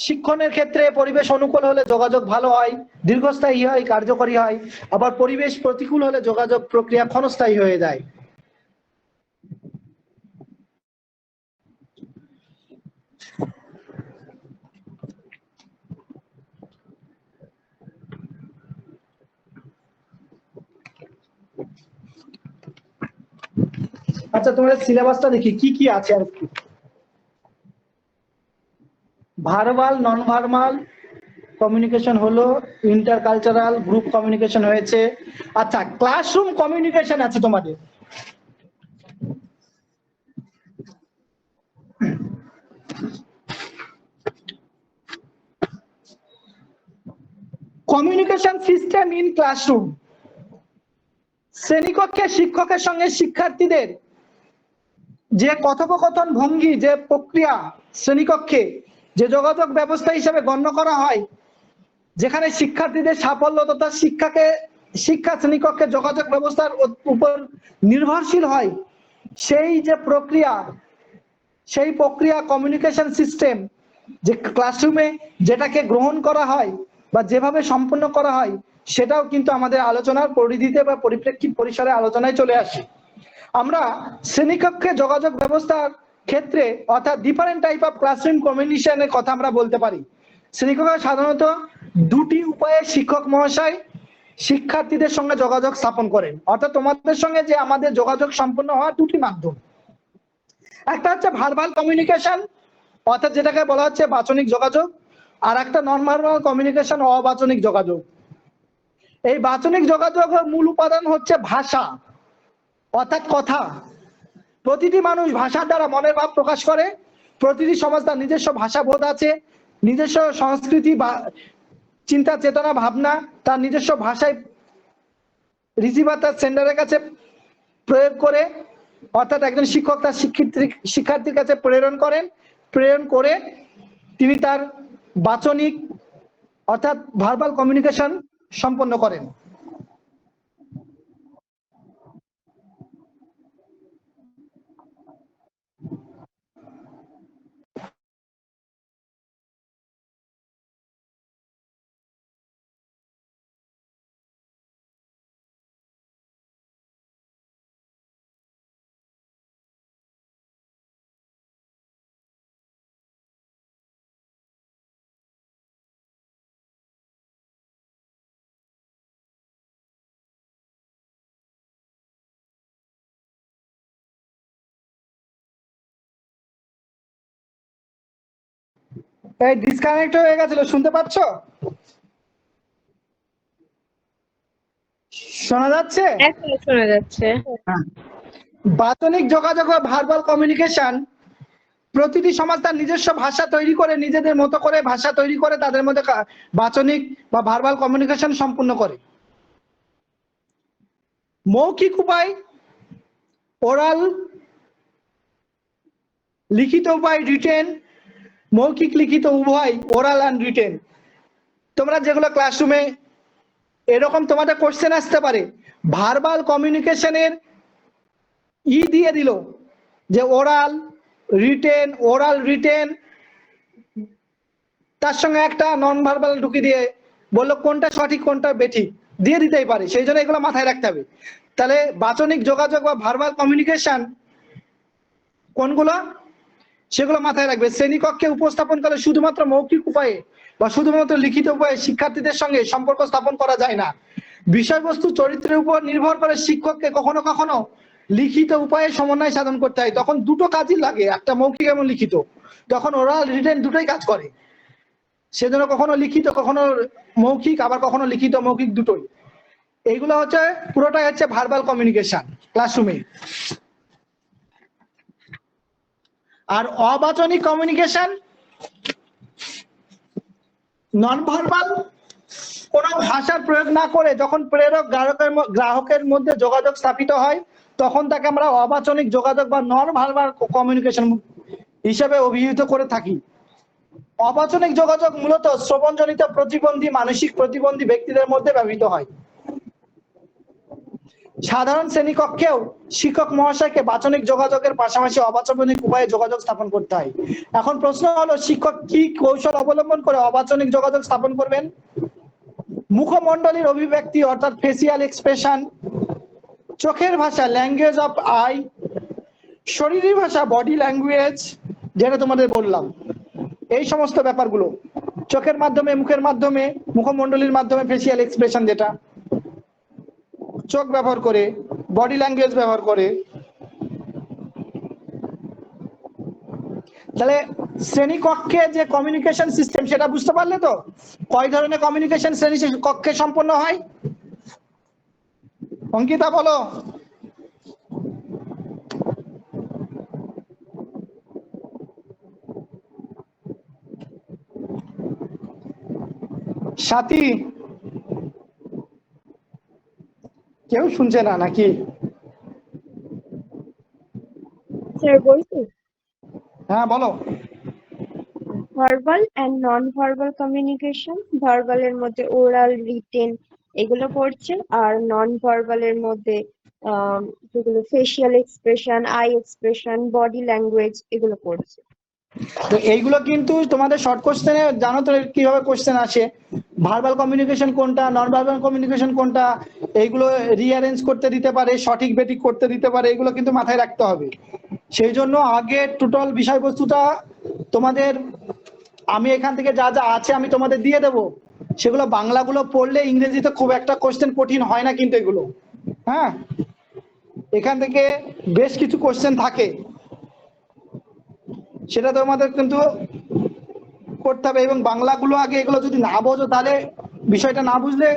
শিক্ষণের ক্ষেত্রে পরিবেশ অনুকূল হলে যোগাযোগ ভালো হয়, দীর্ঘস্থায়ী হয়, কার্যকরী হয়। আবার পরিবেশ প্রতিকূল হলে যোগাযোগ প্রক্রিয়া ক্ষণস্থায়ী হয়ে যায়। আচ্ছা, তোমাদের সিলেবাসটা দেখি কি কি আছে আর কি। ভার্বাল নন ভার্বাল কমিউনিকেশন হলো, ইন্টারকালচারাল গ্রুপ কমিউনিকেশন হয়েছে। আচ্ছা, ক্লাসরুম কমিউনিকেশন আছে তোমাদের। কমিউনিকেশন সিস্টেম ইন ক্লাসরুম, শ্রেণীকক্ষে শিক্ষকের সঙ্গে শিক্ষার্থীদের যে কথোপকথন ভঙ্গি, যে প্রক্রিয়া শ্রেণীকক্ষে যে যোগাযোগ ব্যবস্থা হিসেবে গণ্য করা হয়, যেখানে শিক্ষার্থীদের সাফল্য তথা শিক্ষা শ্রেণীকক্ষে যোগাযোগ ব্যবস্থার উপর নির্ভরশীল হয়, সেই যে প্রক্রিয়া, সেই প্রক্রিয়া কমিউনিকেশন সিস্টেম যে ক্লাসরুমে যেটাকে গ্রহণ করা হয় বা যেভাবে সম্পন্ন করা হয়, সেটাও কিন্তু আমাদের আলোচনার পরিধিতে বা পরিপ্রেক্ষিত পরিসরে আলোচনায় চলে আসে। আমরা শ্রেণীকক্ষে যোগাযোগ ব্যবস্থার ক্ষেত্রে অর্থাৎ ডিফারেন্ট টাইপ অফ ক্লাসরুম কমিউনিকেশনের কথা আমরা বলতে পারি। শ্রেণীকক্ষে সাধারণত দুটি উপায়ে শিক্ষক মহাশয় শিক্ষার্থীদের সঙ্গে যোগাযোগ স্থাপন করেন, অর্থাৎ তোমাদের সঙ্গে যে আমাদের যোগাযোগ সম্পন্ন হওয়ার দুটি মাধ্যম। একটা হচ্ছে ভার্বাল কমিউনিকেশন, অর্থাৎ যেটাকে বলা হচ্ছে বাচনিক যোগাযোগ, আর একটা নন ভার্বাল কমিউনিকেশন, অবাচনিক যোগাযোগ। এই বাচনিক যোগাযোগের মূল উপাদান হচ্ছে ভাষা, অর্থাৎ কথা। প্রতিটি মানুষ ভাষার দ্বারা মনের ভাব প্রকাশ করে। প্রতিটি সমাজ তার নিজস্ব ভাষা বোধ আছে, নিজস্ব সংস্কৃতি বা চিন্তা চেতনা ভাবনা তার নিজস্ব ভাষায় রিসিভার তার সেন্ডারের কাছে প্রয়োগ করে, অর্থাৎ একজন শিক্ষক তার শিক্ষার্থীর কাছে প্রেরণ করে তিনি তার বাচনিক অর্থাৎ ভার্বাল কমিউনিকেশন সম্পন্ন করেন। এই ডিসকানেক্ট হয়ে গেছিল, শুনতে পাচ্ছ? শোনা যাচ্ছে? এখন শোনা যাচ্ছে। হ্যাঁ। বাচনিক যোগাযোগ বা ভার্বাল কমিউনিকেশন, প্রতিটি সমাজ তার নিজস্ব ভাষা তৈরি করে, নিজেদের মতো করে ভাষা তৈরি করে তাদের মধ্যে বাচনিক বা ভার্বাল কমিউনিকেশন সম্পূর্ণ করে। মৌখিক উপায়, ওরাল, লিখিত উপায় রিটেন, মৌখিক লিখিত উভয়, ওরাল অ্যান্ড রিটেন। তোমরা যেগুলো ক্লাসরুমে এরকম তোমাদের কোশ্চেন আসতে পারে, ভার্বাল কমিউনিকেশনের দিয়ে দিল যে ওরাল রিটেন, তার সঙ্গে একটা নন ভার্বাল ঢুকিয়ে দিয়ে বললো কোনটা সঠিক কোনটা বেঠিক দিয়ে দিতেই পারে, সেই জন্য এগুলো মাথায় রাখতে হবে। তাহলে বাচনিক যোগাযোগ বা ভার্বাল কমিউনিকেশন কোনগুলো সেগুলো মাথায় রাখবে। শ্রেণীকক্ষে উপস্থাপন করে শুধুমাত্র মৌখিক উপায়ে বা শুধুমাত্র লিখিত উপায়ে শিক্ষার্থীদের সঙ্গে সম্পর্ক স্থাপন করা যায় না। বিষয়বস্তু চরিত্রের উপর নির্ভর করে শিক্ষককে কখনো কখনো লিখিত উপায়ে সমন্বয় সাধন করতে হয়, তখন দুটো কাজই লাগে, একটা মৌখিক এবং লিখিত, তখন ওরাল রিটেন দুটোই কাজ করে। সেজন্য কখনো লিখিত কখনো মৌখিক, আবার কখনো লিখিত মৌখিক দুটোই। এইগুলো হচ্ছে পুরোটাই হচ্ছে ভার্বাল কমিউনিকেশন ক্লাসরুমে। আর অবাচনিক কমিউনিকেশন, নন ভার্বাল কোনো ভাষার প্রয়োগ না করে যখন প্রেরক গ্রাহকের মধ্যে যোগাযোগ স্থাপিত হয়, তখন তাকে আমরা অবাচনিক যোগাযোগ বা নন ভার্বাল কমিউনিকেশন হিসেবে অভিহিত করে থাকি। অবাচনিক যোগাযোগ মূলত শ্রবণজনিত প্রতিবন্ধী, মানসিক প্রতিবন্ধী ব্যক্তিদের মধ্যে ব্যবহৃত হয়। সাধারণ শ্রেণীকক্ষেও শিক্ষক মহাশয়কে বাচনিক যোগাযোগের পাশাপাশি অবাচনিক উপায়ে যোগাযোগ স্থাপন করতে হয়। এখন প্রশ্ন হলো, শিক্ষক কি কৌশল অবলম্বন করে অবাচনিক যোগাযোগ স্থাপন করবেন? মুখমণ্ডলীর অভিব্যক্তি অর্থাৎ ফেসিয়াল এক্সপ্রেশন, চোখের ভাষা ল্যাঙ্গুয়েজ অফ আই, শরীরী ভাষা বডি ল্যাঙ্গুয়েজ, যেটা তোমাদের বললাম, এই সমস্ত ব্যাপারগুলো চোখের মাধ্যমে, মুখের মাধ্যমে, মুখমণ্ডলীর মাধ্যমে ফেসিয়াল এক্সপ্রেশন যেটা চোখ ব্যবহার করে, বডি ল্যাঙ্গুয়েজ ব্যবহার করে। তাহলে শ্রেণীকক্ষে যে কমিউনিকেশন সিস্টেম সেটা বুঝতে পারলে তো? কয় ধরনের কমিউনিকেশন শ্রেণী কক্ষে সম্পন্ন হয়? অঙ্কিতা বলো। সাথী, কেউ শুনছে না নাকি? স্যার বলছি, হ্যাঁ বলো। Verbal and non verbal communication, ভার্বালের মধ্যে ওরাল, রিটেন এগুলো পড়ছে, আর নন ভার্বালের মধ্যে যেগুলো facial expression, I expression, body language এগুলো পড়ছে। তো এইগুলো কিন্তু তোমাদের শর্ট কোশ্চেনে জানো তো কিভাবে কোশ্চেন আসে, ভার্বাল কমিউনিকেশন কোনটা, নন ভার্বাল কমিউনিকেশন কোনটা, এইগুলো রিঅ্যারেঞ্জ করতে দিতে পারে, সঠিক বেঠিক করতে দিতে পারে, এগুলো কিন্তু মাথায় রাখতে হবে। সেই জন্য আগে টোটাল বিষয়বস্তুটা তোমাদের, আমি এখান থেকে যা যা আছে আমি তোমাদের দিয়ে দেব, সেগুলো বাংলাগুলো পড়লে ইংরেজিতে খুব একটা কোশ্চেন কঠিন হয় না কিন্তু এগুলো। হ্যাঁ, এখান থেকে বেশ কিছু কোশ্চেন থাকে, সেটা তোমাদের কিন্তু করতে হবে। এবং বাংলাগুলো আগে, এগুলো যদি না বোঝো তাহলে বিষয়টা না বুঝলে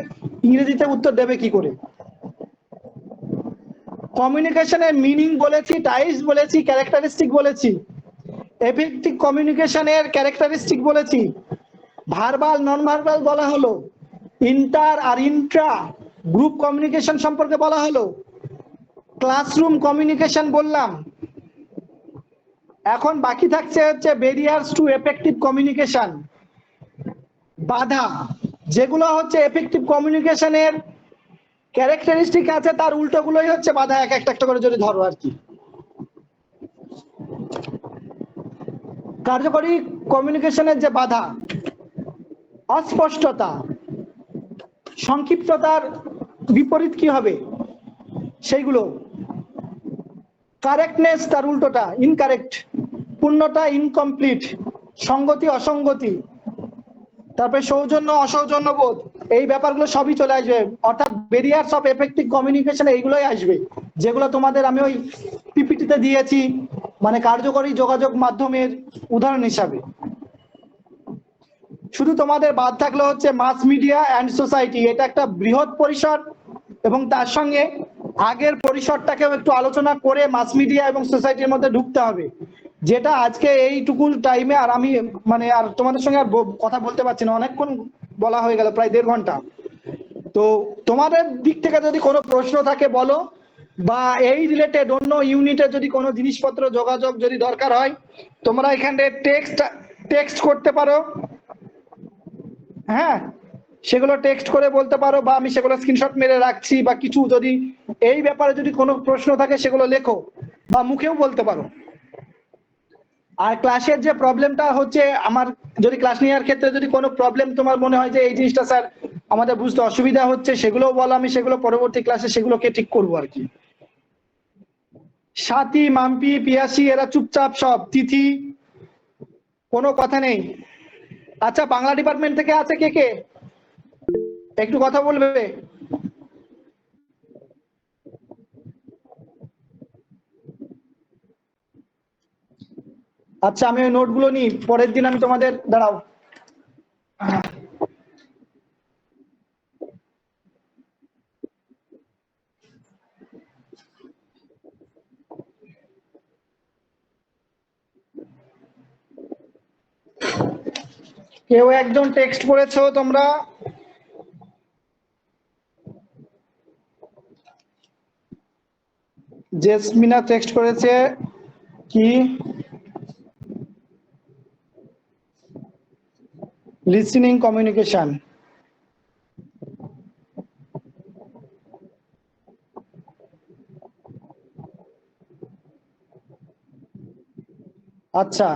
ইংরেজিতে উত্তর দেবে কি করে। কমিউনিকেশনের মিনিং বলেছি, টাইপস বলেছি, ক্যারেক্টারিস্টিক বলেছি, এফেক্টিভ কমিউনিকেশনের ক্যারেক্টারিস্টিক বলেছি, ভার্বাল নন ভার্বাল বলা হলো, ইন্টার আর ইন্ট্রা গ্রুপ কমিউনিকেশন সম্পর্কে বলা হলো, ক্লাসরুম কমিউনিকেশন বললাম। এখন বাকি থাকছে হচ্ছে ব্যারিয়ার্স টু এফেক্টিভ কমিউনিকেশন, বাধা, যেগুলো হচ্ছে এফেক্টিভ কমিউনিকেশনের ক্যারেক্টারিস্টিক আছে তার উল্টোগুলোই হচ্ছে বাধা, এক একটা করে যদি ধরো আর কি। কার্যকরী কমিউনিকেশনের যে বাধা, অস্পষ্টতা, সংক্ষিপ্ততার বিপরীত কি হবে সেইগুলো, কারেক্টনেস তার উল্টোটা ইনকারেক্ট, পূর্ণতা ইনকমপ্লিট, সঙ্গতি অসঙ্গতি, তারপরে সৌজন্য অসৌজন্য বোধ, এই ব্যাপারগুলো সবই চলে আসবে। অর্থাৎ ব্যারিয়ার্স অফ এফেক্টিভ কমিউনিকেশন এইগুলোই আসবে, যেগুলো তোমাদের আমি ওই পিপিটিতে দিয়েছি, মানে কার্যকরী যোগাযোগ মাধ্যমের উদাহরণ হিসাবে। শুধু তোমাদের বাদ থাকলে হচ্ছে মাস মিডিয়া অ্যান্ড সোসাইটি, এটা একটা বৃহৎ পরিসর, এবং তার সঙ্গে আগের পরিসরটাকেও একটু আলোচনা করে মাস মিডিয়া এবং সোসাইটির মধ্যে ঢুকতে হবে, যেটা আজকে এইটুকু টাইমে আর আমি মানে আর তোমাদের সঙ্গে আর কথা বলতে পারছি না, অনেকক্ষণ বলা হয়ে গেল, প্রায় 1.5 ঘন্টা। তো তোমাদের দিক থেকে যদি কোনো প্রশ্ন থাকে বলো, বা এই রিলেটেড অন্য ইউনিটে যদি কোনো জিনিসপত্র যোগাযোগ যদি দরকার হয়, তোমরা এখানে টেক্সট করতে পারো। হ্যাঁ, সেগুলো টেক্সট করে বলতে পারো, বা আমি সেগুলো স্ক্রিনশট মেরে রাখছি, বা কিছু যদি এই ব্যাপারে যদি কোনো প্রশ্ন থাকে সেগুলো লেখো, বা মুখেও বলতে পারো। আর ক্লাসের যে প্রবলেমটা হচ্ছে, আমার যদি ক্লাস নেওয়ার ক্ষেত্রে যদি কোনো প্রবলেম তোমার মনে হয় যে এই জিনিসটা স্যার আমাদের বুঝতে অসুবিধা হচ্ছে, সেগুলোও বলো, আমি সেগুলো পরবর্তী ক্লাসে সেগুলোকে ঠিক করবো আর কি। সাথী, মাম্পি, পিয়াসি এরা চুপচাপ সব, তিথি কোনো কথা নেই। আচ্ছা, বাংলা ডিপার্টমেন্ট থেকে আছে কে কে, একটু কথা বলবে? আচ্ছা, আমি ওই নোটগুলো নিই, পরের দিন আমি তোমাদের, দাঁড়াও। কেউ একজন টেক্সট করেছো তোমরা? জেসমিনা টেক্সট করেছে কি, লিসেনিং কমিউনিকেশন। আচ্ছা,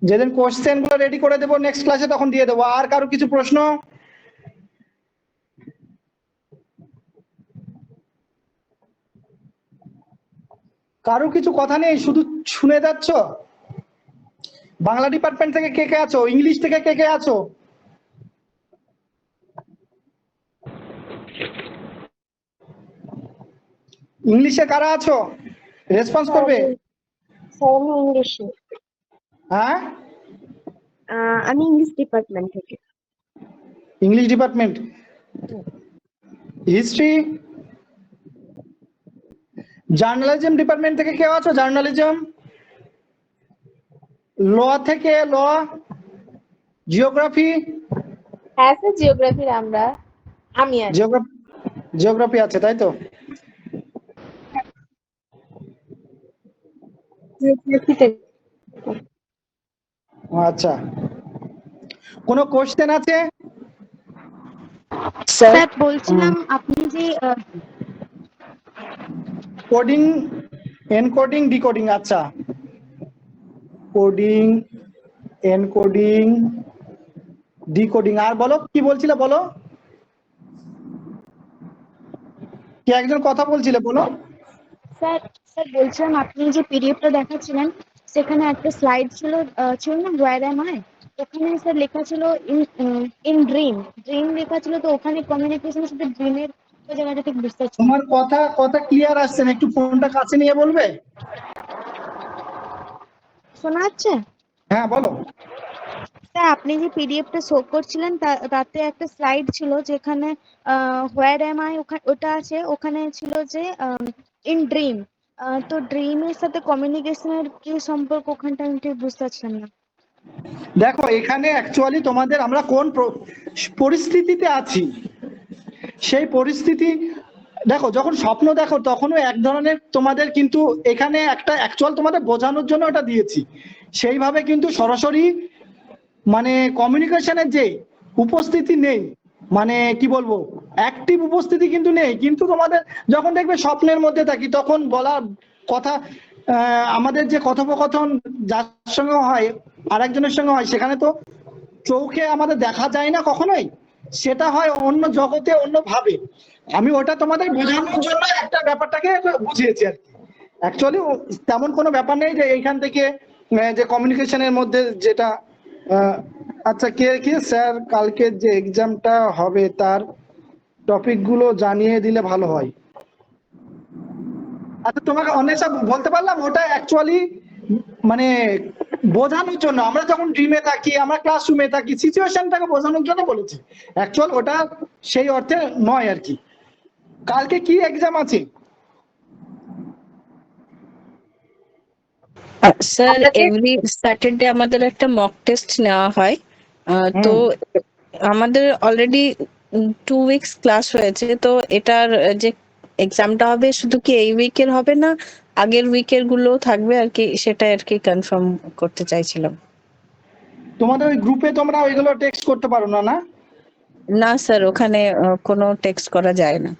যেদিন কোশ্চেন গুলো রেডি করে দেবো নেক্সট ক্লাসে তখন দিয়ে দেবো। আর কারো কিছু প্রশ্ন? কারো কিছু কথা নেই, শুধু শুনে যাচ্ছ? বাংলা ডিপার্টমেন্ট থেকে কে কে আছো? ইংলিশ থেকে কে কে আছো? ইংলিশে কারা আছো? রেসপন্স করবে? স্যার আমি ইংলিশে, হ্যাঁ, আমি ইংলিশ ডিপার্টমেন্ট থেকে। English department. History, journalism department থেকে কেউ আছো? জার্নালিজম, ল থেকে, ল, জিওগ্রাফি, হ্যাঁ স্যার, জিওগ্রাফির আমি আছি। জিওগ্রাফি আছে তাই তো? আচ্ছা, কোনো কোশ্চেন আছে? স্যার বলছিলাম আপনি যে কোডিং এনকোডিং ডিকোডিং, আচ্ছা, কোডিং, এনকোডিং, ডিকোডিং, আর বলো কি বলছিলে, বলো, কি একজন কথা বলছিলে, বলো। স্যার স্যার বলছিলাম আপনি যে পিডিএফটা দেখাচ্ছিলেন সেখানে একটা স্লাইড ছিল ছিল না হোয়ার এম আই, ওখানে স্যার লেখা ছিল ইন ইন ড্রিম, ড্রিম লেখা ছিল, তো ওখানে কমিউনিকেশনের সাথে ড্রিমের ওই জায়গাটা ঠিক বুঝতে পারছি না। তোমার কথা কথা ক্লিয়ার আসছে না, একটু ফোনটা কাছে নিয়ে বলবে। শোনা যাচ্ছে? হ্যাঁ বলো। স্যার আপনি যে পিডিএফটা শো করছিলেন তাতে একটা স্লাইড ছিল যেখানে হোয়ার এম আই ওটা আছে, ওখানে ছিল যে ইন ড্রিম, তো ড্রিমের সাথে কমিউনিকেশনের কি সম্পর্ক ওখানটা আমি ঠিক বুঝতে পারছিলাম না। দেখো এখানে অ্যাকচুয়ালি তোমাদের আমরা কোন পরিস্থিতিতে আছি, সেই পরিস্থিতি, দেখো যখন স্বপ্ন দেখো তখনও এক ধরনের তোমাদের, কিন্তু এখানে একটা অ্যাকচুয়াল তোমাদের বোঝানোর জন্য এটা দিয়েছি, সেইভাবে কিন্তু সরাসরি মানে কমিউনিকেশনের যে উপস্থিতি নেই, মানে কি বলবো, অ্যাক্টিভ উপস্থিতি কিন্তু নেই, কিন্তু তোমাদের যখন দেখবে স্বপ্নের মধ্যে থাকি তখন বলা কথা, আমাদের যে কথোপকথন যার সঙ্গে হয় আরেকজনের সঙ্গে হয়, সেখানে তো চোখে আমাদের দেখা যায় না কখনোই, সেটা হয় অন্য জগতে অন্য ভাবে। আমি ওটা তোমাদের বোঝানোর জন্য একটা ব্যাপারটাকে বুঝিয়েছি আর কি। অ্যাকচুয়ালি তেমন কোনো ব্যাপার নেই যে এইখান থেকে যে কমিউনিকেশনের মধ্যে যেটা আচ্ছা, কে কি স্যার কালকে যে এক্সামটা হবে তার টপিক গুলো জানিয়ে দিলে ভালো হয়। আচ্ছা তোমাকে অনেকটা বলতে পারলাম, ওটা অ্যাকচুয়ালি মানে বোঝানোর জন্য, আমরা যখন ড্রিমে থাকি, আমরা ক্লাসরুমে থাকি, সিচুয়েশনটাকে বোঝানোর জন্য বলেছি, অ্যাকচুয়াল ওটা সেই অর্থে নয় আর কি। কালকে কি এক্সাম আছে? স্যার এভরি স্যাটারডে আমাদের একটা মক টেস্ট নেওয়া হয়। তো আমাদের অলরেডি 2 উইকস ক্লাস হয়েছে, তো এটার যে এক্সামটা হবে শুধু কি এই উইকের হবে না, আগের উইকের গুলো থাকবে আর কি, সেটা আর কি কনফার্ম করতে চাইছিলাম। তোমাদের ওই গ্রুপে তোমরা ওইগুলো টেক্সট করতে পারো না, না? না স্যার, ওখানে কোনো টেক্সট করা যায় না।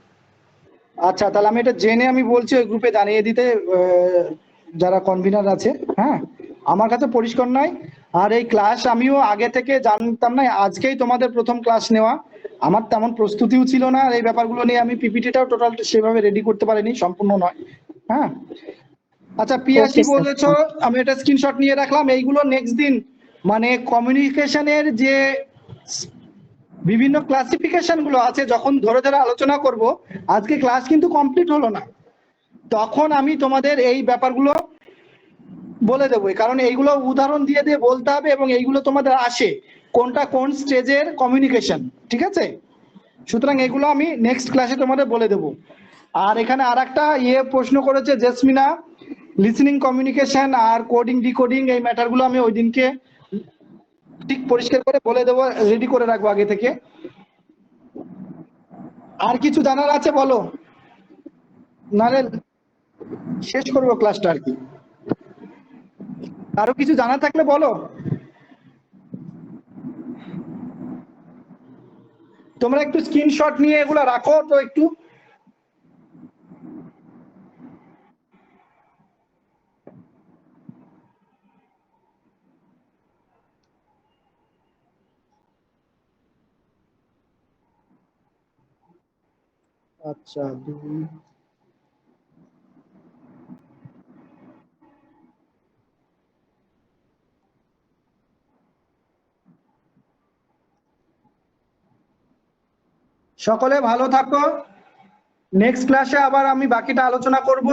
আচ্ছা তাহলে আমি এটা জেনে আমি বলছি ওই গ্রুপে জানিয়ে দিতে, যারা কনভিনার আছে। হ্যাঁ, আমার কাছে পরিষ্কার নয়। আর এই ক্লাস আমিও আগে থেকে জানতাম না, আজকেই তোমাদের প্রথম ক্লাস নেওয়া, আমার তেমন প্রস্তুতিও ছিল না, আর এই ব্যাপারগুলো নিয়ে আমি পিপিটিটাও টোটাল সেভাবে রেডি করতে পারিনি, সম্পূর্ণ নয়। হ্যাঁ, আচ্ছা পিয়াসি ওকে স্যার। বলেছো, আমি এটা স্ক্রিনশট নিয়ে রাখলাম। এইগুলো নেক্সট দিন মানে কমিউনিকেশনের যে বিভিন্ন ক্লাসিফিকেশন গুলো আছে, যখন ধরে ধরে আলোচনা করব, আজকে ক্লাস কিন্তু কমপ্লিট হলো না, তখন আমি তোমাদের এই ব্যাপারগুলো বলে দেবো, কারণ এইগুলো উদাহরণ দিয়ে দিয়ে বলতে হবে, এবং এইগুলো তোমাদের আসে কোনটা কোন স্টেজের কমিউনিকেশন, ঠিক আছে? সুতরাং এগুলো আমি নেক্সট ক্লাসে তোমাদের বলে দেবো। আর এখানে আর একটা প্রশ্ন করেছে জেসমিনা, লিসনিং কমিউনিকেশন আর কোডিং ডিকোডিং, এই ম্যাটারগুলো আমি ওই দিনকে ঠিক পরিষ্কার করে বলে দেবো, রেডি করে রাখবো আগে থেকে। আর কিছু জানার আছে বলো, নাহলে শেষ করবো ক্লাসটা আর কি। আরো কিছু জানা থাকলে বলো। তোমরা একটু স্ক্রিনশট নিয়ে এগুলো রাখো তো একটু। আচ্ছা, সকলে ভালো থাকো, নেক্সট ক্লাসে আবার আমি বাকিটা আলোচনা করব।